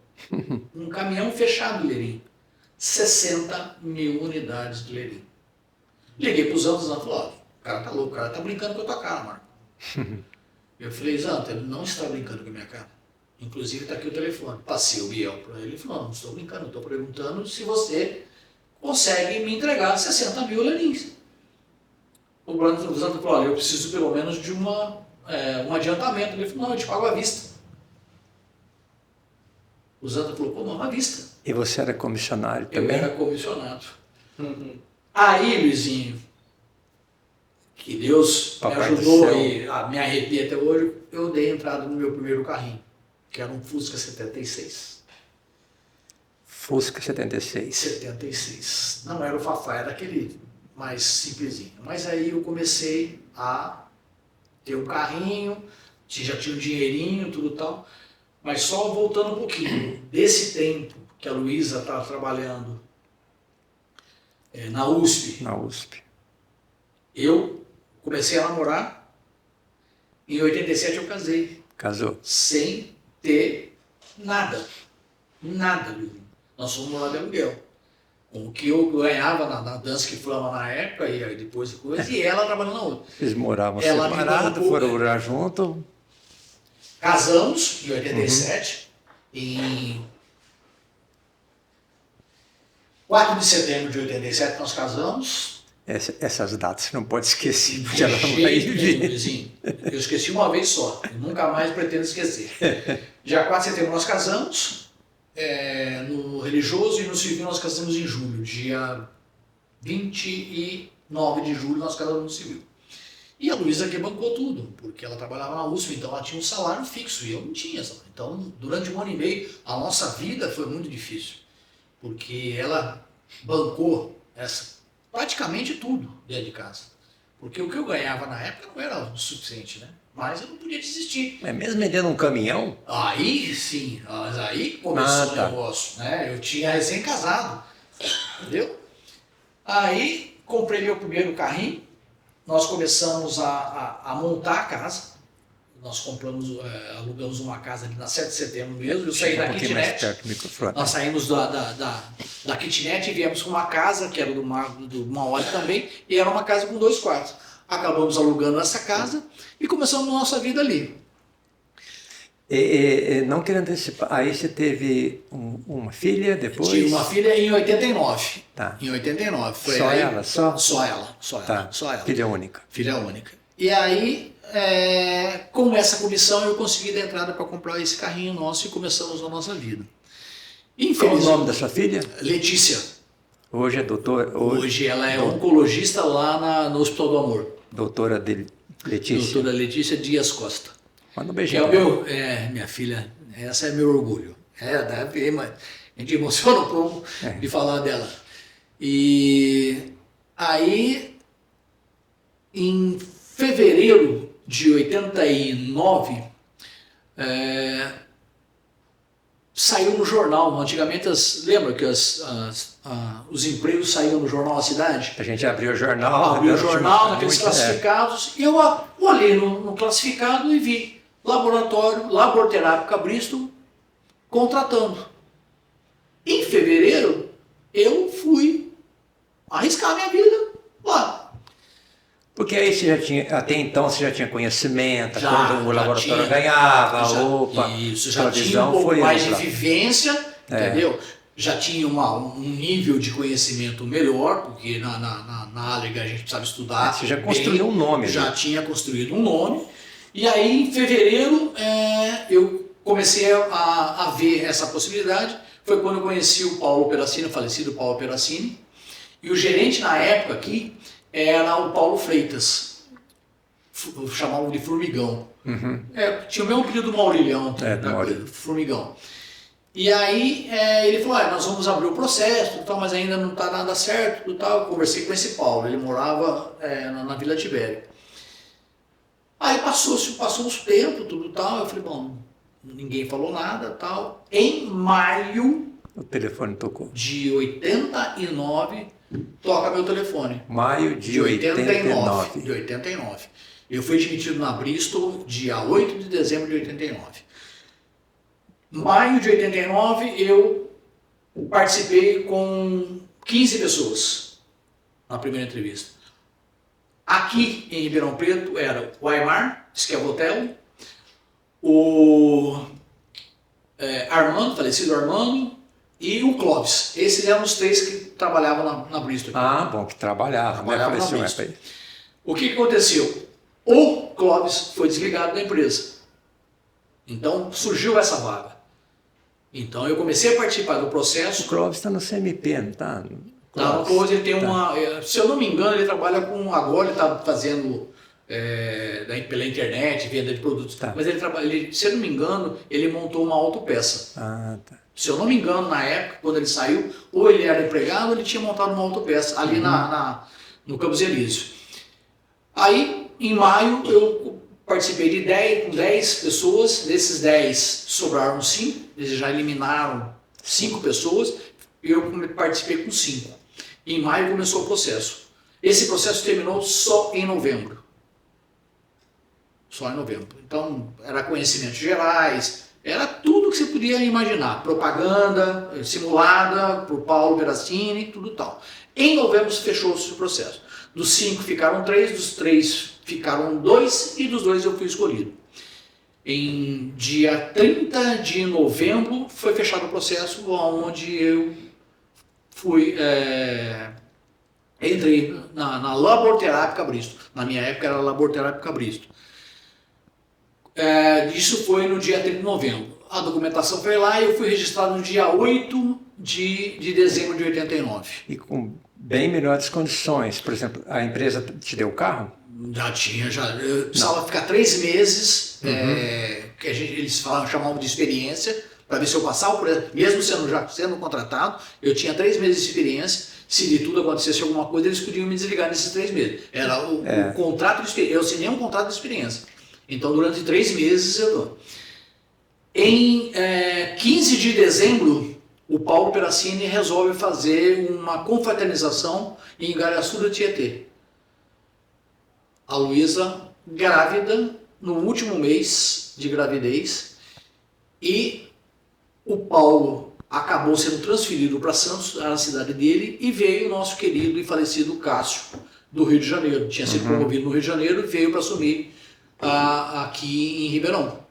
Um caminhão fechado de Leirim. 60 mil unidades de Leirim. Liguei para o Zanta, o Zanta falou, ó, o cara tá louco, o cara tá brincando com a tua cara, Marco. Eu falei, Zanta, ele não está brincando com a minha cara. Inclusive está aqui o telefone. Passei o Biel para ele e falou, não estou brincando, estou perguntando se você consegue me entregar 60 mil Leirins. O Zanta falou, olha, eu preciso pelo menos de um adiantamento. Ele falou, não, eu te pago à vista. O Zanta falou, pô, não, à vista. E você era comissionário também? Eu era comissionado. Aí, Luizinho, que Deus me ajudou e me arrepia até hoje, eu dei entrada no meu primeiro carrinho, que era um Fusca 76. Fusca 76. 76. Não era o Fafá, era aquele mais simplesinho. Mas aí eu comecei a ter um carrinho, já tinha um dinheirinho, tudo tal. Mas só voltando um pouquinho, desse tempo que a Luísa estava trabalhando na USP. Na USP. Eu comecei a namorar, em 87 eu casei. Casou. Sem ter nada. Nada, Luizinho. Nós fomos morar de aluguel. Com o que eu ganhava na Dusk Flama na época, e aí depois de coisa, e ela trabalhando na outra. Vocês moravam Ela separados, foram morar junto. Casamos em 87, em 4 de setembro de 87 nós casamos. Essas datas você não pode esquecer, porque De ela vai jeito nenhum, vir. Luizinho. Eu esqueci uma vez só, eu nunca mais pretendo esquecer. Dia 4 de setembro nós casamos, no religioso, e no civil nós casamos em julho. Dia 29 de julho nós casamos no civil. E a Luísa que bancou tudo, porque ela trabalhava na USP, então ela tinha um salário fixo e eu não tinha. Então, durante 1 ano e meio, a nossa vida foi muito difícil, porque ela bancou praticamente tudo dentro de casa. Porque o que eu ganhava na época não era o suficiente, né? Mas eu não podia desistir. É mesmo vendendo um caminhão? Aí sim, mas aí começou o negócio, né? Eu tinha recém-casado, entendeu? Aí comprei meu primeiro carrinho, nós começamos a montar a casa. Nós alugamos uma casa ali na 7 de setembro mesmo. Eu saí da kitnet. Nós saímos da kitnet e viemos com uma casa, que era do Maori também, e era uma casa com 2 quartos. Acabamos alugando essa casa e começamos a nossa vida ali. Não querendo antecipar, aí você teve uma filha depois? Tive uma filha em 89. Tá. Em 89. Foi só aí, ela? Só ela. Tá. Só ela. Filha única. Filha única. E aí, com essa comissão, eu consegui dar entrada para comprar esse carrinho nosso e começamos a nossa vida. Qual o nome da sua filha? Letícia. Hoje é doutora. Hoje ela é oncologista lá no Hospital do Amor. Doutora Letícia. Doutora Letícia Dias Costa. Manda um Que beijinho. é o minha filha, essa é meu orgulho. Deve ver, mas a gente emociona um pouco de falar dela. E aí, em fevereiro de 89, saiu no jornal. Antigamente, lembra que os empregos saíam no jornal A Cidade? A gente abriu o jornal. Abriu o jornal, naqueles classificados, e eu olhei no classificado e vi laboratório, Laborterápica Bristol, contratando. Em fevereiro, eu fui arriscar minha vida lá. Porque aí você já tinha, até então você já tinha conhecimento, Já, quando o já laboratório tinha, ganhava, isso, já tinha um pouco mais de vivência, entendeu? Já tinha um nível de conhecimento melhor, porque na Alliga a gente precisava estudar. Você já construiu um nome. Já tinha construído um nome. E aí, em fevereiro, eu comecei a ver essa possibilidade. Foi quando eu conheci o Paulo Perassini, o falecido Paulo Perassini. E o gerente na época aqui era o Paulo Freitas. Chamavam de Formigão. Uhum. Tinha o mesmo apelido do Maurilhão, Formigão. E aí ele falou, nós vamos abrir o processo, tal, mas ainda não está nada certo. Tal. Eu conversei com esse Paulo, ele morava na Vila Tibério. Aí passou uns tempos, tudo tal, eu falei, bom, ninguém falou nada, tal. Em maio o telefone tocou. De 89, toca meu telefone. Maio de 89. De 89. Eu fui admitido na Bristol dia 8 de dezembro de 89. Maio de 89 eu participei com 15 pessoas na primeira entrevista. Aqui em Ribeirão Preto era o Aymar Schiavotelli, o Armando, falecido Armando, e o Clóvis. Esses eram os três que trabalhavam na Bristol. Ah, bom, que trabalhavam na Bristol. O que aconteceu? O Clóvis foi desligado da empresa. Então surgiu essa vaga. Então eu comecei a participar do processo. O Clóvis está no CMP, não está? Não, o Clóvis ele tem uma. Se eu não me engano, ele trabalha com. Agora ele está fazendo pela internet, venda de produtos. Tá. Mas se eu não me engano, ele montou uma autopeça. Ah, tá. Se eu não me engano, na época, quando ele saiu, ou ele era empregado ou ele tinha montado uma autopeça ali no Campos Elíseos. Aí, em maio, eu participei de 10 pessoas. Desses 10, sobraram 5. Eles já eliminaram 5 pessoas. E eu participei com 5. Em maio começou o processo. Esse processo terminou só em novembro. Só em novembro. Então, era conhecimentos gerais, era tudo que você podia imaginar. Propaganda simulada por Paulo Perassini, tudo tal. Em novembro fechou-se o processo. Dos 5 ficaram 3, dos 3 ficaram 2 e dos 2 eu fui escolhido. Em dia 30 de novembro foi fechado o processo, onde eu fui, entrei na Laborterápica Bristol. Na minha época era Laborterápica Bristol. Isso foi no dia 30 de novembro. A documentação foi lá e eu fui registrado no dia 8 de dezembro de 89. E com bem melhores condições. Por exemplo, a empresa te deu o carro? Já tinha, eu precisava ficar 3 meses, que eles chamavam de experiência, para ver se eu passava por ela. Mesmo sendo contratado, eu tinha 3 meses de experiência. Se de tudo acontecesse alguma coisa, eles podiam me desligar nesses 3 meses. Era o contrato de experiência. Eu assinei um contrato de experiência. Então, durante 3 meses eu estou. Em 15 de dezembro, o Paulo Perassini resolve fazer uma confraternização em Igaraçu do Tietê. A Luísa grávida, no último mês de gravidez, e o Paulo acabou sendo transferido para Santos, a cidade dele, e veio o nosso querido e falecido Cássio, do Rio de Janeiro. Tinha sido promovido no Rio de Janeiro e veio para assumir aqui em Ribeirão.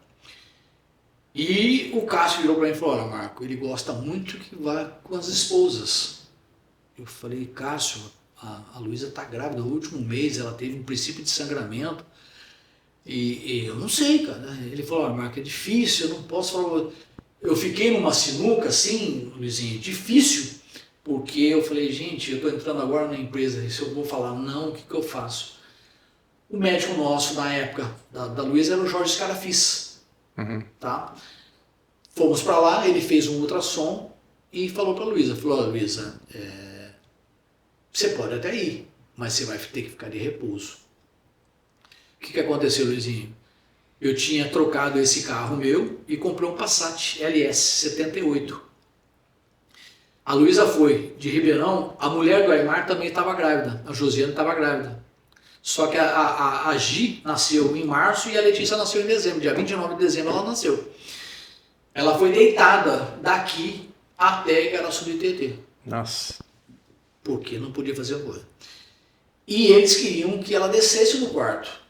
E o Cássio virou para mim e falou, olha, Marco, ele gosta muito que vá com as esposas. Eu falei, Cássio, a Luísa está grávida, no último mês ela teve um princípio de sangramento e eu não sei, cara. Ele falou, olha, Marco, é difícil, eu não posso falar. eu fiquei numa sinuca assim, Luizinho, difícil, porque eu falei, gente, eu estou entrando agora na empresa, e se eu vou falar não, o que eu faço? O médico nosso na época da Luísa era o Jorge Scarafis, tá? Fomos para lá, ele fez um ultrassom e falou para a Luísa, Luísa, você pode até ir, mas você vai ter que ficar de repouso. O que aconteceu, Luizinho? Eu tinha trocado esse carro meu e comprei um Passat LS 78. A Luísa foi de Ribeirão, a mulher do Aymar também estava grávida, a Josiane estava grávida. Só que a Gi nasceu em março e a Letícia nasceu em dezembro, dia 29 de dezembro ela nasceu. Ela foi deitada daqui até Igaraçu-do-Tietê. Nossa. Porque não podia fazer coisa. E eles queriam que ela descesse no quarto.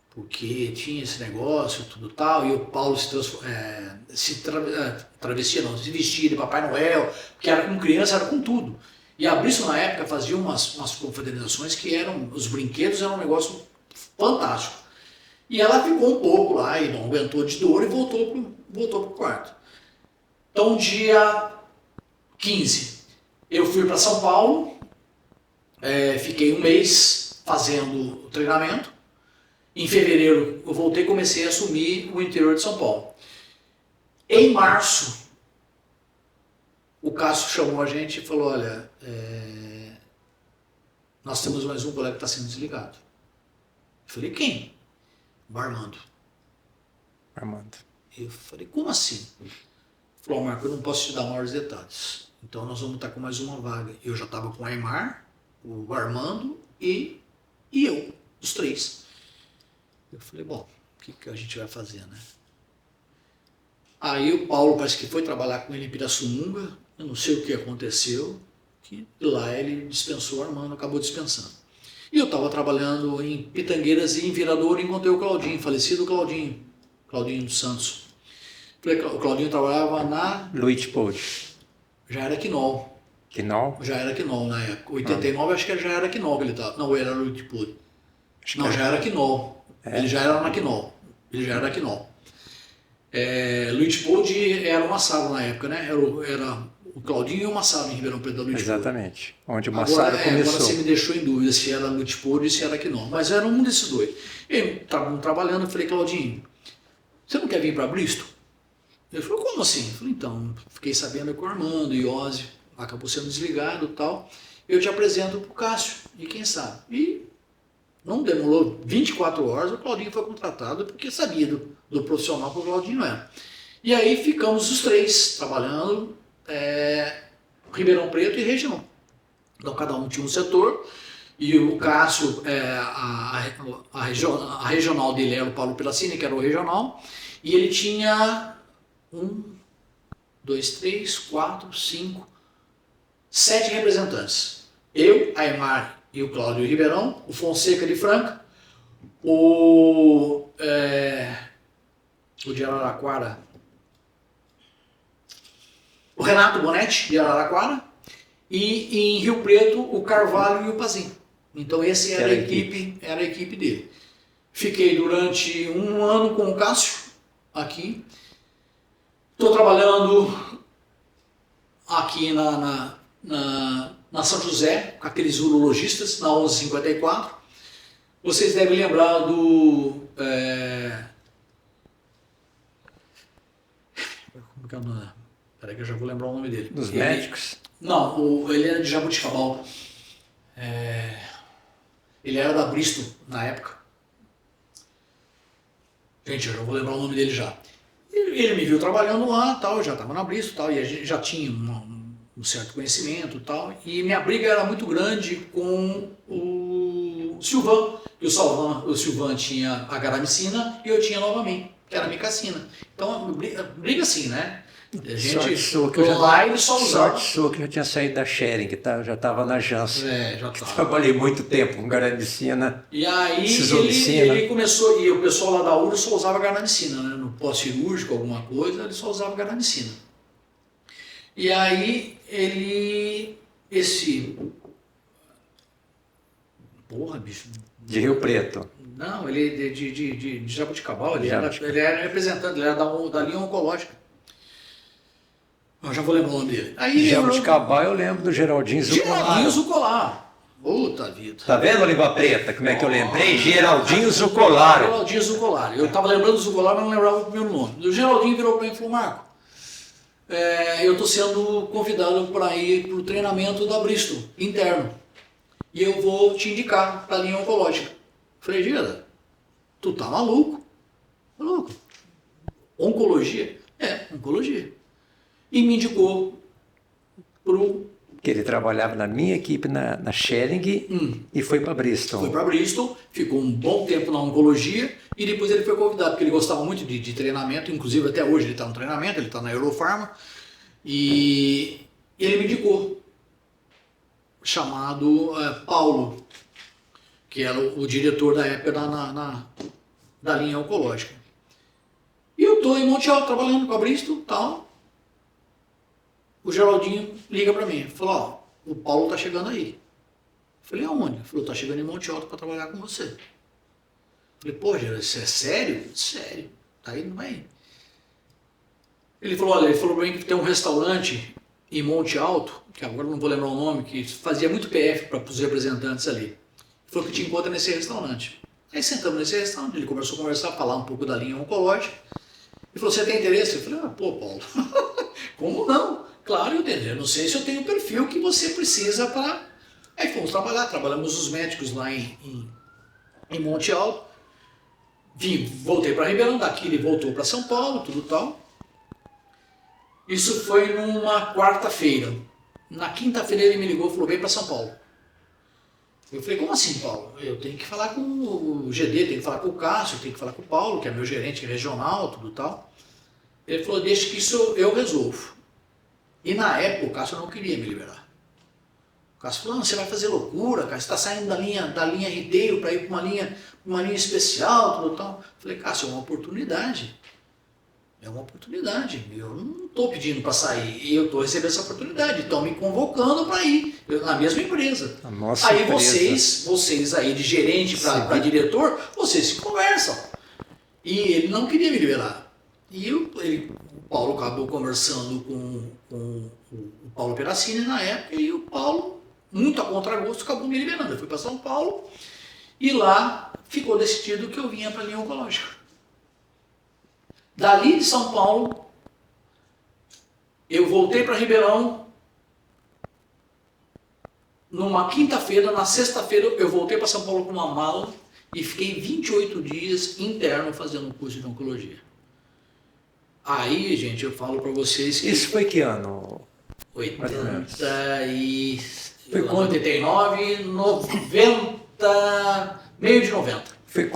Porque tinha esse negócio, tudo tal, e o Paulo se travestia, não, se vestia de Papai Noel, porque era com criança, era com tudo. E a Bristol na época fazia umas confraternizações que eram, os brinquedos eram um negócio fantástico. E ela ficou um pouco lá e não aguentou de dor e voltou pro quarto. Então dia 15, eu fui para São Paulo, fiquei um mês fazendo o treinamento. Em fevereiro eu voltei e comecei a assumir o interior de São Paulo. Em março, o Cássio chamou a gente e falou, olha, nós temos mais um colega que está sendo desligado. Eu falei, quem? O Armando. Eu falei, como assim? Ele falou, Marco, eu não posso te dar maiores detalhes. Então nós vamos estar com mais uma vaga. Eu já estava com o Aymar, o Armando e eu, os três. Eu falei, bom, o que a gente vai fazer, né? Aí o Paulo parece que foi trabalhar com ele em Pirassununga, eu não sei o que aconteceu, que lá ele dispensou o Armando, acabou dispensando. E eu estava trabalhando em Pitangueiras e em Viradouro, encontrei o Claudinho, falecido Claudinho dos Santos. O Claudinho trabalhava na... Luiz Pod. Já era Quinol. Quinol? Já era Quinol na época. 89 acho que já era Quinol que ele estava. Não, era Luiz Pod. Não, já era Quinol. Ele já era na Quinol. Luiz Pod era o Massaro na época, né? Era o Claudinho e o Massaro em Ribeirão Preto da Luiz Pod. Exatamente. Onde o Massaro começou. Agora você me deixou em dúvida se era Luiz Pod ou se era Quinol. Mas era um desses dois. Estavam trabalhando, eu falei, Claudinho, você não quer vir para Bristol? Ele falou, como assim? Eu falei, então, fiquei sabendo que o Armando e o Ozzy acabou sendo desligado e tal. Eu te apresento pro Cássio, e quem sabe? E não demorou 24 horas, o Claudinho foi contratado porque sabia do profissional que o Claudinho era. E aí ficamos os três trabalhando Ribeirão Preto e região. Então cada um tinha um setor e o Cássio, a regional dele era o Paulo Piracini, que era o regional, e ele tinha 7 representantes. Eu, Aymar e o Cláudio Ribeirão, o Fonseca de Franca, o de Araraquara, o Renato Bonetti de Araraquara, e em Rio Preto o Carvalho e o Pazim. Então esse era a equipe dele. Fiquei durante um ano com o Cássio aqui. Estou trabalhando aqui na São José, com aqueles urologistas, na 1154. Vocês devem lembrar do... como que é o nome? Peraí que eu já vou lembrar o nome dele. Dos médicos? Não, ele era de Jabuticabal. Ele era da Bristol na época. Gente, eu já vou lembrar o nome dele já. Ele me viu trabalhando lá, tal, eu já estava na Bristol, tal, e a gente já tinha um certo conhecimento, tal, e minha briga era muito grande com o Silvan. E o Silvan tinha a garamicina e eu tinha novamente, que era a micacina. Então, briga assim, né? A gente, sorte sua que ele só usava. Sorte sua que eu já tinha saído da Schering, tá? Eu já estava na Janssen. Já estava. Trabalhei muito tempo com garamicina. E aí ele começou, e o pessoal lá da URA só usava garamicina, né? No pós-cirúrgico, alguma coisa, ele só usava garamicina. E aí porra, bicho. De Rio Preto. Não, ele de Jabuticabal, ele era representante, ele era da linha oncológica. Eu já vou lembrar o nome dele. Aí Jabuticabá eu lembro do Geraldinho Zucolaro. Geraldinho Zucolaro. Puta vida. Tá vendo, Língua Preta? Como é que eu lembrei? Geraldinho Zucolaro. Geraldinho Zucolaro. Eu estava lembrando do Zucolaro, mas não lembrava o primeiro nome. O Geraldinho virou para mim e falou: Marco, eu estou sendo convidado para ir para o treinamento da Bristol, interno. E eu vou te indicar para a linha oncológica. Falei: Gira, tu tá maluco? Maluco. Oncologia? Oncologia. E me indicou pro... Que ele trabalhava na minha equipe na Schering e foi para Bristol. Foi para Bristol, ficou um bom tempo na oncologia e depois ele foi convidado, porque ele gostava muito de treinamento, inclusive até hoje ele está no treinamento, ele está na Eurofarma, e ele me indicou, chamado Paulo, que era o diretor da época da linha oncológica. E eu estou em Monte Alto trabalhando com a Bristol e tal. O Geraldinho liga para mim, falou: ó, o Paulo tá chegando aí. Eu falei: aonde? Ele falou: tá chegando em Monte Alto para trabalhar com você. Eu falei: pô, Geraldinho, isso é sério? Sério, tá indo bem. Ele falou: olha, ele falou para mim que tem um restaurante em Monte Alto, que agora não vou lembrar o nome, que fazia muito PF para os representantes ali. Ele falou que te encontra nesse restaurante. Aí sentamos nesse restaurante, ele começou a conversar, falar um pouco da linha oncológica. Ele falou: você tem interesse? Eu falei: pô, Paulo, como não? Claro, eu tenho. Eu não sei se eu tenho o perfil que você precisa para... Aí fomos trabalhar, trabalhamos os médicos lá em Monte Alto. Voltei para Ribeirão, daqui ele voltou para São Paulo, tudo tal. Isso foi numa quarta-feira. Na quinta-feira ele me ligou e falou: vem para São Paulo. Eu falei: como assim, Paulo? Eu tenho que falar com o GD, tenho que falar com o Cássio, tenho que falar com o Paulo, que é meu gerente regional, tudo tal. Ele falou: deixa que isso eu resolvo. E na época o Cássio não queria me liberar. O Cássio falou: não, você vai fazer loucura, cara, você está saindo da linha retail para ir para uma linha especial, tudo tal. Eu falei: Cássio, é uma oportunidade. É uma oportunidade. Eu não estou pedindo para sair, eu estou recebendo essa oportunidade. Estão me convocando para ir na mesma empresa. A nossa aí empresa. vocês aí de gerente para diretor, vocês se conversam. E ele não queria me liberar. E o Paulo acabou conversando com o Paulo Peracini na época, e o Paulo, muito a contragosto, acabou me liberando. Eu fui para São Paulo e lá ficou decidido que eu vinha para a linha oncológica. Dali de São Paulo, eu voltei para Ribeirão. Numa quinta-feira, na sexta-feira, eu voltei para São Paulo com uma mala e fiquei 28 dias interno fazendo um curso de oncologia. Aí, gente, eu falo para vocês que... Isso foi que ano? 89, 90, meio de 90. Foi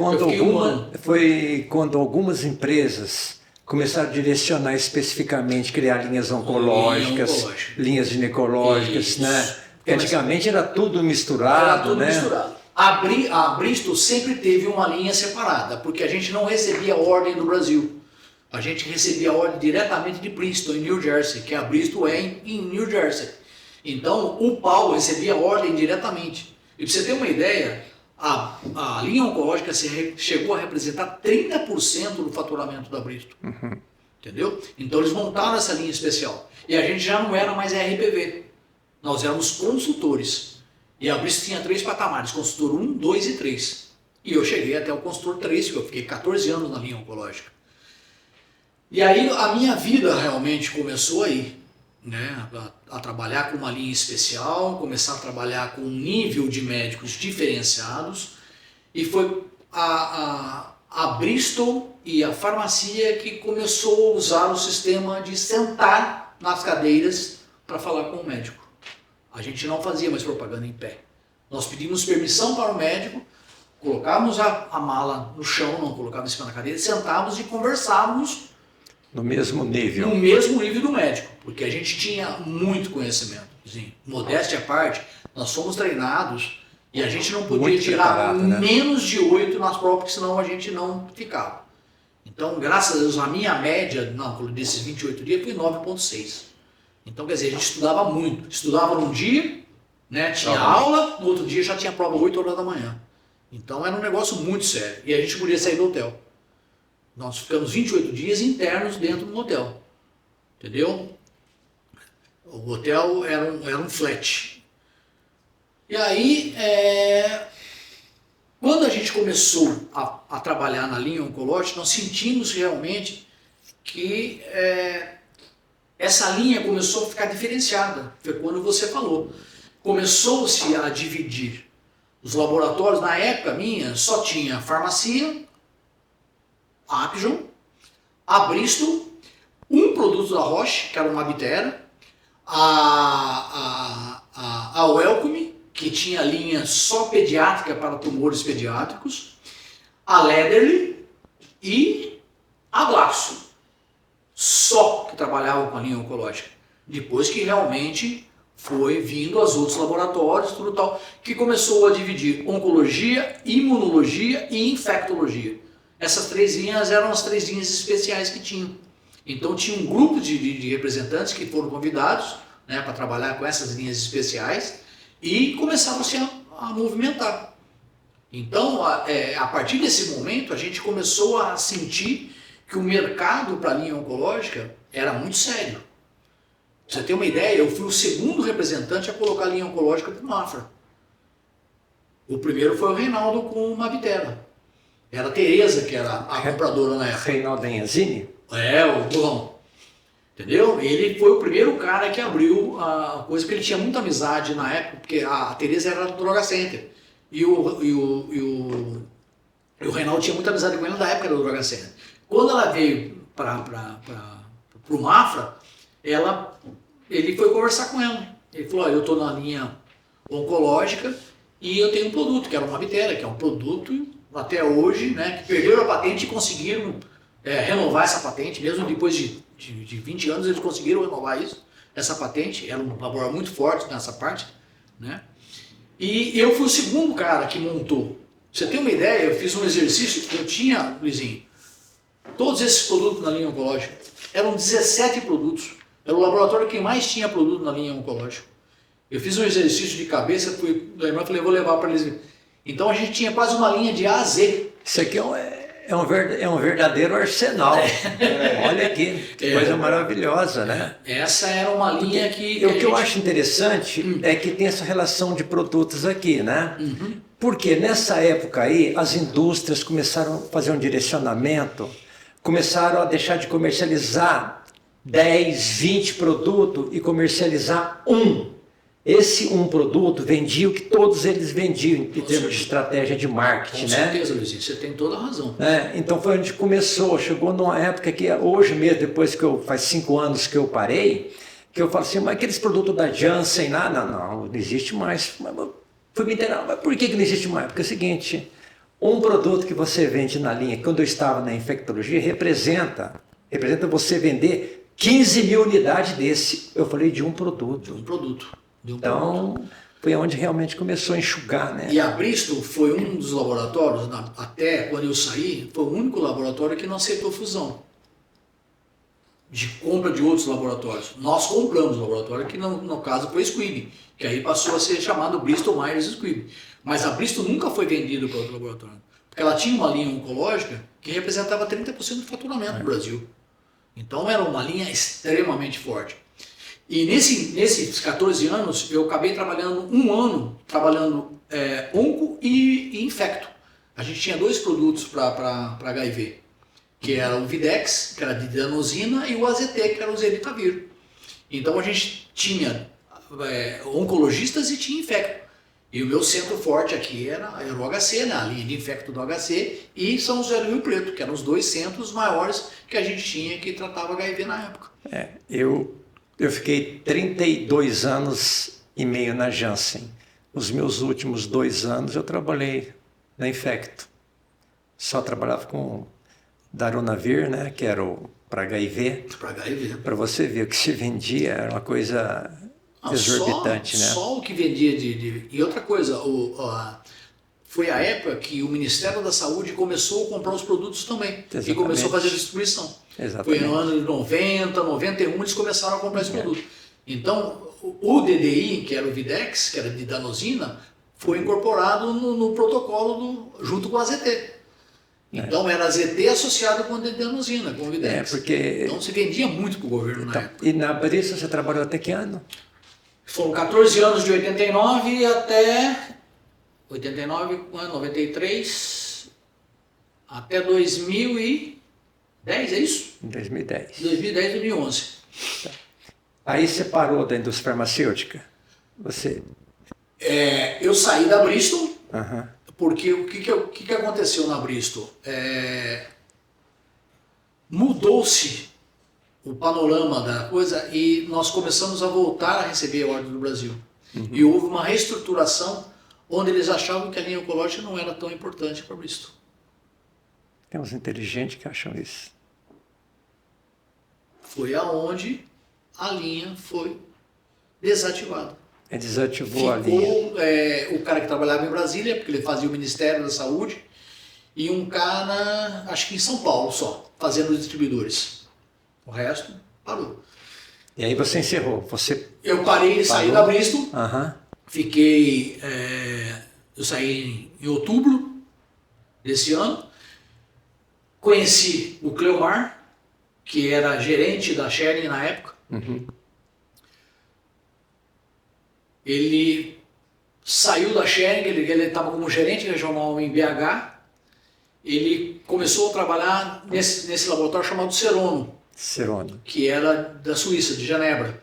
quando algumas empresas começaram a direcionar especificamente, criar linhas oncológicas, linhas ginecológicas, isso, né? Porque antigamente era tudo misturado, né? Misturado. A Bristol sempre teve uma linha separada, porque a gente não recebia ordem do Brasil. A gente recebia ordem diretamente de Princeton, em New Jersey, que a Bristol é em New Jersey. Então, o Paulo recebia ordem diretamente. E para você ter uma ideia, a linha oncológica chegou a representar 30% do faturamento da Bristol. Uhum. Entendeu? Então, eles montaram essa linha especial. E a gente já não era mais RPV. Nós éramos consultores. E a Bristol tinha 3 patamares, consultor 1, 2 e 3. E eu cheguei até o consultor 3, porque eu fiquei 14 anos na linha oncológica. E aí a minha vida realmente começou aí, né? A trabalhar com uma linha especial, começar a trabalhar com um nível de médicos diferenciados. E foi a Bristol e a farmácia que começou a usar o sistema de sentar nas cadeiras para falar com o médico. A gente não fazia mais propaganda em pé. Nós pedimos permissão para o médico, colocávamos a mala no chão, não colocávamos em cima da cadeira, sentávamos e conversávamos no mesmo nível. No mesmo nível do médico, porque a gente tinha muito conhecimento. Assim, modéstia à parte, nós fomos treinados e a gente não podia muito tirar né? menos de 8 nas provas, porque senão a gente não ficava. Então, graças a Deus, a minha média desses 28 dias foi 9,6. Então, quer dizer, a gente estudava muito. Estudava num dia, né, tinha aula, no outro dia já tinha prova 8 horas da manhã. Então, era um negócio muito sério. E a gente podia sair do hotel. Nós ficamos 28 dias internos dentro do hotel. Entendeu? O hotel era um flat. E aí, quando a gente começou a trabalhar na linha oncológica, nós sentimos realmente que essa linha começou a ficar diferenciada. Foi quando você falou. Começou-se a dividir. Os laboratórios, na época minha, só tinha a farmácia, a Apjon, a Bristol, um produto da Roche, que era uma Mabtera, a Wellcome, que tinha linha só pediátrica para tumores pediátricos, a Lederle e a Glaxo, só que trabalhavam com a linha oncológica. Depois que realmente foi vindo aos outros laboratórios, tudo tal, que começou a dividir oncologia, imunologia e infectologia. Essas 3 linhas eram as 3 linhas especiais que tinham. Então tinha um grupo de representantes que foram convidados, né, para trabalhar com essas linhas especiais e começaram-se a movimentar. Então, a partir desse momento, a gente começou a sentir que o mercado para a linha oncológica era muito sério. Pra você ter uma ideia, eu fui o segundo representante a colocar a linha oncológica para o Mafra. O primeiro foi o Reinaldo com uma Mabtera. Era a Tereza que era a compradora na época. Reinaldo Enzini? O burrão. Entendeu? Ele foi o primeiro cara que abriu a coisa, porque ele tinha muita amizade na época, porque a Tereza era do Droga Center. E o Reinaldo tinha muita amizade com ele da época do Droga Center. Quando ela veio para o Mafra, ele foi conversar com ela. Ele falou, eu estou na linha oncológica e eu tenho um produto, que era uma Mabtera, que é um produto até hoje, né, que perderam a patente e conseguiram renovar essa patente, mesmo depois de 20 anos eles conseguiram renovar essa patente, era um laboratório muito forte nessa parte, né? E eu fui o segundo cara que montou. Pra você ter uma ideia, eu fiz um exercício, eu tinha, Luizinho, todos esses produtos na linha oncológica, eram 17 produtos. Era o laboratório que mais tinha produto na linha oncológica. Eu fiz um exercício de cabeça, fui lembrar, falei, vou levar para eles. Então a gente tinha quase uma linha de A a Z. Isso aqui é um verdadeiro arsenal. Olha aqui, que coisa maravilhosa, né? Essa era uma linha que... O que eu acho interessante é que tem essa relação de produtos aqui, né? Porque nessa época aí, as indústrias começaram a fazer um direcionamento, começaram a deixar de comercializar 10, 20 produtos e comercializar um. Esse um produto vendia o que todos eles vendiam em termos de estratégia de marketing, Com né? certeza, Luizinho, você tem toda a razão. Então foi onde começou, chegou numa época que hoje mesmo, depois faz 5 anos que eu parei, que eu falo assim, mas aqueles produtos da Janssen, não existe mais. Fui me inteirar, mas por que não existe mais? Porque é o seguinte, um produto que você vende na linha, quando eu estava na infectologia, representa você vender 15 mil unidades desse. Eu falei de um produto. De um produto. Então, foi onde realmente começou a enxugar, né? E a Bristol foi um dos laboratórios, até quando eu saí, foi o único laboratório que não aceitou fusão. De compra de outros laboratórios. Nós compramos o laboratório, que no caso foi Squibb, que aí passou a ser chamado Bristol Myers Squibb. Mas a Bristol nunca foi vendida para outro laboratório. Porque ela tinha uma linha oncológica que representava 30% do faturamento no Brasil. Então era uma linha extremamente forte. E nesses 14 anos, eu acabei trabalhando um ano, onco e infecto. A gente tinha 2 produtos para HIV, que era o Videx, que era de didanosina, e o AZT, que era o Zenitavir. Então a gente tinha oncologistas e tinha infecto. E o meu centro forte aqui era o HC, né? A linha de infecto do HC, e São José do Rio Preto, que eram os 2 centros maiores que a gente tinha que tratava HIV na época. Eu fiquei 32 anos e meio na Janssen. Os meus últimos 2 anos eu trabalhei na Infecto. Só trabalhava com Darunavir, né, que era para HIV. Para HIV. Para você ver, o que se vendia era uma coisa exorbitante, né? Só o que vendia E outra coisa, foi a época que o Ministério da Saúde começou a comprar os produtos também. Exatamente. E começou a fazer distribuição. Exatamente. Foi no ano de 90, 91, eles começaram a comprar esse produto. Então, o DDI, que era o Videx, que era de danosina, foi incorporado no protocolo junto com o AZT. Então era ZT associado com adenosina, com Videx. Porque... Então se vendia muito para o governo na época. E na Bristol você trabalhou até que ano? Foram 14 anos de 89 até 89, 93, até 2010, é isso? 2010. 2010, 2011. Tá. Aí você parou da indústria farmacêutica? Você... Eu saí da Bristol, Uhum. porque o que aconteceu na Bristol? Mudou-se o panorama da coisa e nós começamos a voltar a receber a ordem do Brasil. E houve uma reestruturação onde eles achavam que a linha oncológica não era tão importante para Bristol. Tem uns inteligentes que acham isso. Foi aonde a linha foi desativada. Desativou a linha. O cara que trabalhava em Brasília, porque ele fazia o Ministério da Saúde, e um cara, acho que em São Paulo só, fazendo os distribuidores. O resto parou. E aí você encerrou. Eu parei, saí da Bristol, Uhum. fiquei... eu saí em outubro desse ano, conheci o Cleomar, que era gerente da Schering na época. Uhum. Ele saiu da Schering, ele estava como gerente regional em BH. Ele começou a trabalhar nesse laboratório chamado Serono, que era da Suíça, de Genebra.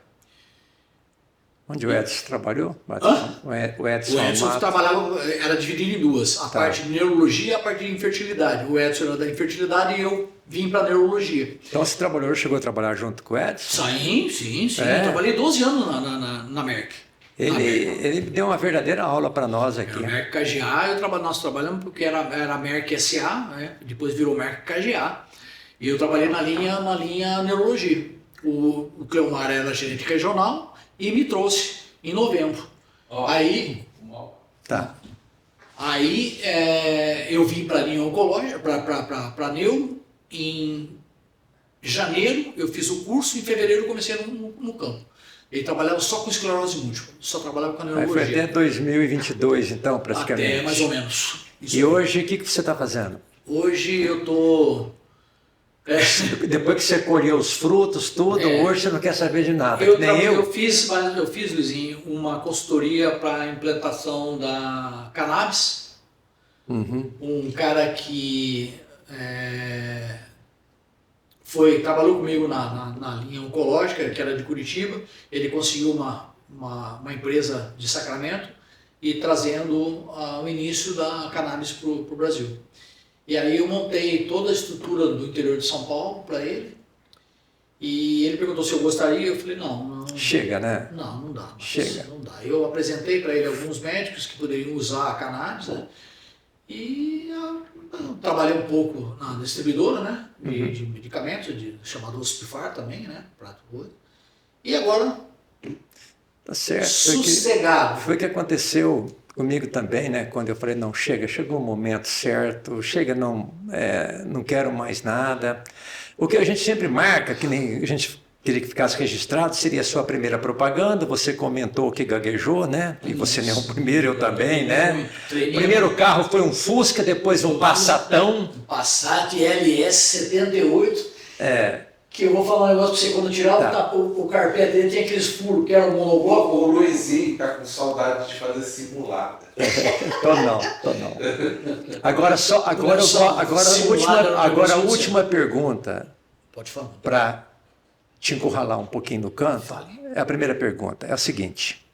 Onde o Edson trabalhou? Hã? O Edson trabalhava, era dividido em duas, a parte de neurologia e a parte de infertilidade. O Edson era da infertilidade e eu vim para neurologia. Então você chegou a trabalhar junto com o Edson? Sim. Eu trabalhei 12 anos na Merck. Ele deu uma verdadeira aula para nós aqui. Era Merck KGA, nós trabalhamos porque era Merck SA, né? Depois virou Merck KGA. E eu trabalhei na linha neurologia. O Cleomar era gerente regional e me trouxe em novembro. Aí eu vim para a linha oncológica, para neuro, em janeiro eu fiz o curso, em fevereiro eu comecei no campo. Ele trabalhava só com esclerose múltipla, só trabalhava com a neurologia. Foi até 2022, então, praticamente. Até mais ou menos. E hoje, o que você está fazendo? Hoje eu estou... Depois que você colheu os frutos, tudo, hoje você não quer saber de nada. Eu fiz, Luizinho, uma consultoria para a implantação da cannabis. Uhum. Um cara que trabalhou comigo na linha oncológica, que era de Curitiba. Ele conseguiu uma empresa de Sacramento e trazendo o início da cannabis para o Brasil. E aí eu montei toda a estrutura do interior de São Paulo para ele. E ele perguntou se eu gostaria, eu falei, não. Chega, né? Não dá. Chega. Não dá. Eu apresentei para ele alguns médicos que poderiam usar a cannabis, né? E eu trabalhei um pouco na distribuidora, né? De medicamentos, chamado Hospifar também, né? E agora, tá certo. sossegado. Foi o que aconteceu comigo também, né? Quando eu falei, não, chegou o momento certo, não quero mais nada. O que a gente sempre marca, que nem a gente queria que ficasse registrado, seria a sua primeira propaganda. Você comentou que gaguejou, né? E você não é o primeiro, eu também, né? O primeiro carro foi um Fusca, depois um Passatão. Um Passat LS 78. Que eu vou falar um negócio pra você, quando tirar o carpete dele, tem aqueles furos que era um monobloco. O Luizinho tá com saudade de fazer simulada. Tô não. Agora a última pergunta. Pode falar. Para te encurralar um pouquinho no canto. Fale. A primeira pergunta é a seguinte.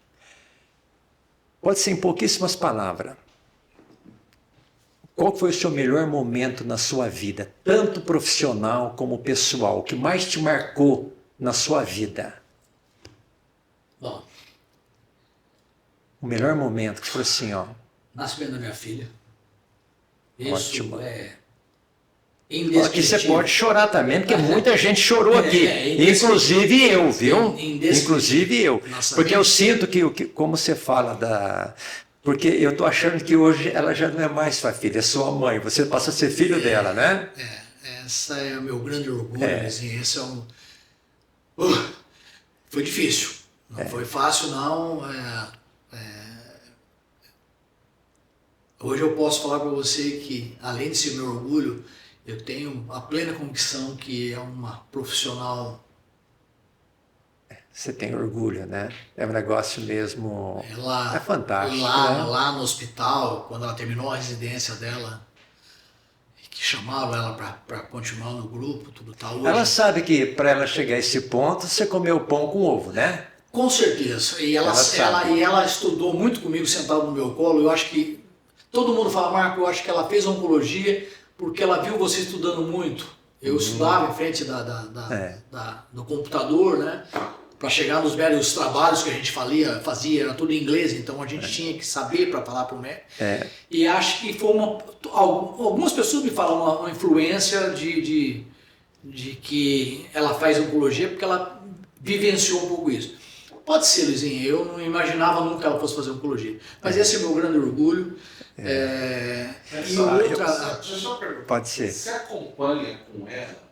Pode ser em pouquíssimas palavras. Qual foi o seu melhor momento na sua vida, tanto profissional como pessoal, o que mais te marcou na sua vida? Bom, o melhor momento, que foi assim, ó. Nascimento da minha filha. Isso Ótimo. Indescritível. Aqui você pode chorar também, porque muita gente chorou aqui. Inclusive eu, viu? Inclusive eu. Nossa, porque eu sinto que, como você fala Porque eu estou achando que hoje ela já não é mais sua filha, é sua mãe. Você passa a ser filho dela, né? Essa é o meu grande orgulho. Assim, esse é um... foi difícil. Não foi fácil, não. Hoje eu posso falar para você que, além de ser meu orgulho, eu tenho a plena convicção que é uma profissional. Você tem orgulho, né? É um negócio mesmo. Ela, É fantástico. lá no hospital, quando ela terminou a residência dela, que chamaram ela para continuar no grupo, tudo tal. Hoje, Ela sabe que para ela chegar a esse ponto, você comeu pão com ovo, né? com certeza. E ela estudou muito comigo, sentada no meu colo. Eu acho que todo mundo fala, Marco, eu acho que ela fez oncologia porque ela viu você estudando muito. Eu estudava em frente do computador, né? Para chegar nos médicos trabalhos que a gente fazia, era tudo em inglês, então a gente tinha que saber para falar para o médico. E acho que foi algumas pessoas me falam uma influência de que ela faz oncologia porque ela vivenciou um pouco isso. Pode ser, Luizinho, eu não imaginava nunca que ela fosse fazer oncologia. Mas esse é o meu grande orgulho. Deixa eu só perguntar. Pode ser. Você acompanha com ela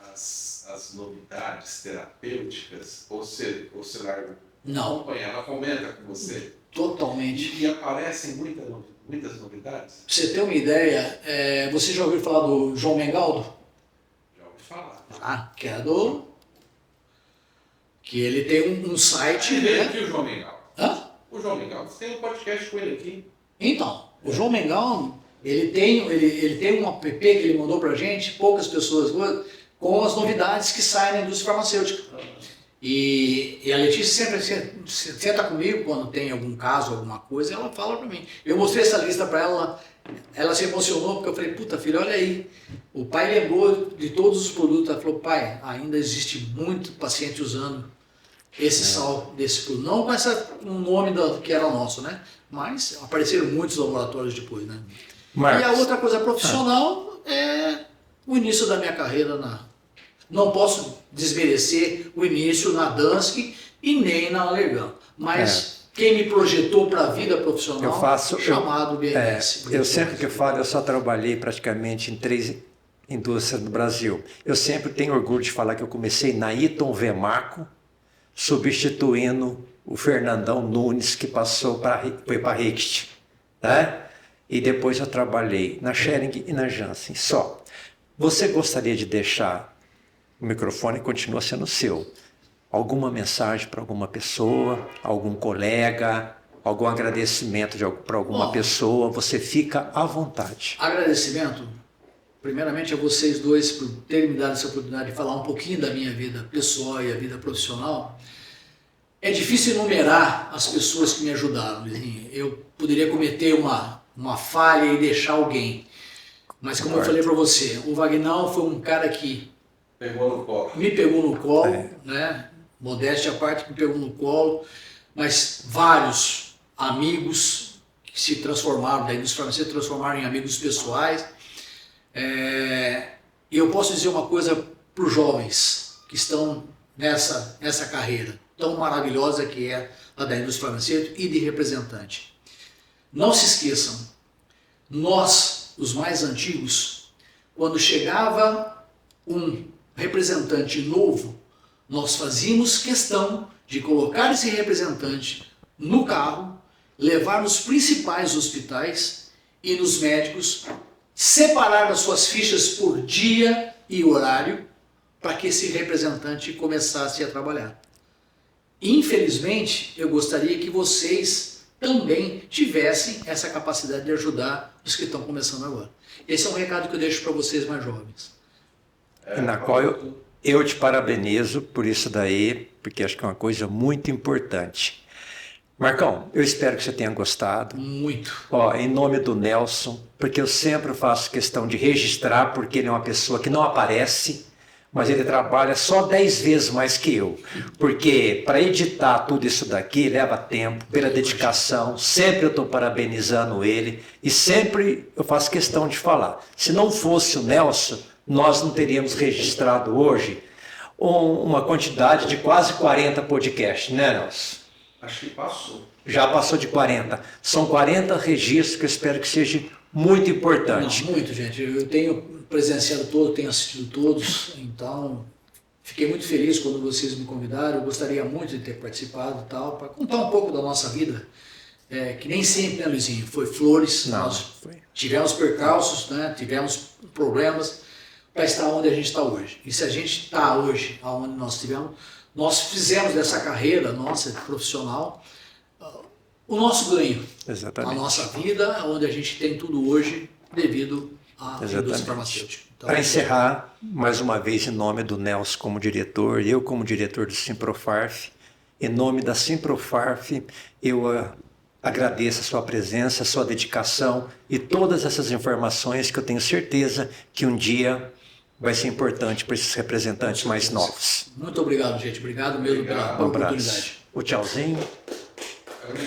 as novidades terapêuticas? Ou você larga? Não. Acompanha, ela comenta com você? Totalmente. E aparecem muitas novidades? Pra você ter uma ideia, você já ouviu falar do João Mengaldo? Já ouvi falar. Que é que ele tem um site. Ele veio aqui, o João Mengaldo. Hã? O João Mengaldo, você tem um podcast com ele aqui. Então, o João Mengaldo, ele tem um app que ele mandou pra gente, poucas pessoas, com as novidades que saem na indústria farmacêutica. E a Letícia sempre senta comigo quando tem algum caso, alguma coisa, ela fala pra mim. Eu mostrei essa lista pra ela se emocionou porque eu falei, puta filha, olha aí, o pai lembrou de todos os produtos, ela falou, pai, ainda existe muito paciente usando esse sal desse produto, não com um nome que era nosso, né? Mas apareceram muitos laboratórios depois, né? Marcos. E a outra coisa profissional é o início da minha carreira Não posso desmerecer o início na Danske e nem na Allergan, mas quem me projetou para a vida profissional chamado BMS. Eu sempre que falo, eu só trabalhei praticamente em 3 indústrias no Brasil. Eu sempre tenho orgulho de falar que eu comecei na Eton Vemaco, substituindo o Fernandão Nunes, que foi para a Richt, né? E depois eu trabalhei na Schering e na Janssen, só. Você gostaria de deixar, o microfone continua sendo seu, alguma mensagem para alguma pessoa, algum colega, algum agradecimento para alguma pessoa, você fica à vontade. Agradecimento, primeiramente a vocês dois por terem me dado essa oportunidade de falar um pouquinho da minha vida pessoal e a vida profissional. É difícil enumerar as pessoas que me ajudaram, Luizinho. Eu poderia cometer uma falha e deixar alguém. Mas como eu falei para você, o Vagnal foi um cara que me pegou no colo, né? Modéstia à parte, me pegou no colo, mas vários amigos que se transformaram, da indústria farmacêutica, se transformaram em amigos pessoais. E eu posso dizer uma coisa para os jovens que estão nessa carreira tão maravilhosa que é a da indústria farmacêutica e de representante. Não se esqueçam, nós, os mais antigos, quando chegava um representante novo, nós fazíamos questão de colocar esse representante no carro, levar nos principais hospitais e nos médicos, separar as suas fichas por dia e horário para que esse representante começasse a trabalhar. Infelizmente, eu gostaria que vocês também tivessem essa capacidade de ajudar os que estão começando agora. Esse é um recado que eu deixo para vocês mais jovens. Na qual eu te parabenizo por isso daí, porque acho que é uma coisa muito importante. Marcão, eu espero que você tenha gostado. Muito. Em nome do Nelson, porque eu sempre faço questão de registrar, porque ele é uma pessoa que não aparece, mas ele trabalha só 10 vezes mais que eu. Porque para editar tudo isso daqui leva tempo, pela dedicação, sempre eu estou parabenizando ele e sempre eu faço questão de falar. Se não fosse o Nelson, nós não teríamos registrado hoje uma quantidade de quase 40 podcasts, né, Nelson? Acho que passou. Já passou de 40. São 40 registros que eu espero que seja muito importante. Não, muito, gente. Eu tenho presenciado todos, tenho assistido todos, então fiquei muito feliz quando vocês me convidaram. Eu gostaria muito de ter participado e tal, para contar um pouco da nossa vida que nem sempre, né, Luizinho, foi flores. Não, Nós foi. tivemos percalços, né, tivemos problemas para estar onde a gente está hoje. E se a gente está hoje onde nós estivemos, nós fizemos dessa carreira nossa profissional o nosso ganho, Exatamente. a nossa vida, onde a gente tem tudo hoje devido à indústria farmacêutica. Então, Para encerrar, mais uma vez, em nome do Nelson como diretor, e eu como diretor do Simprofarf, em nome da Simprofarf, eu agradeço a sua presença, a sua dedicação e todas essas informações que eu tenho certeza que um dia vai ser importante para esses representantes mais novos. muito obrigado, gente. Obrigado mesmo pela Um abraço. oportunidade. O tchauzinho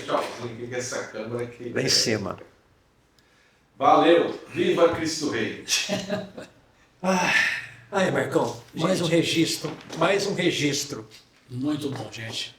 Tchauzinho, fica essa câmera aqui. lá em cima. Valeu! Viva Cristo Rei! Ai, Marcão, mais um registro, mais um registro. Muito bom, gente.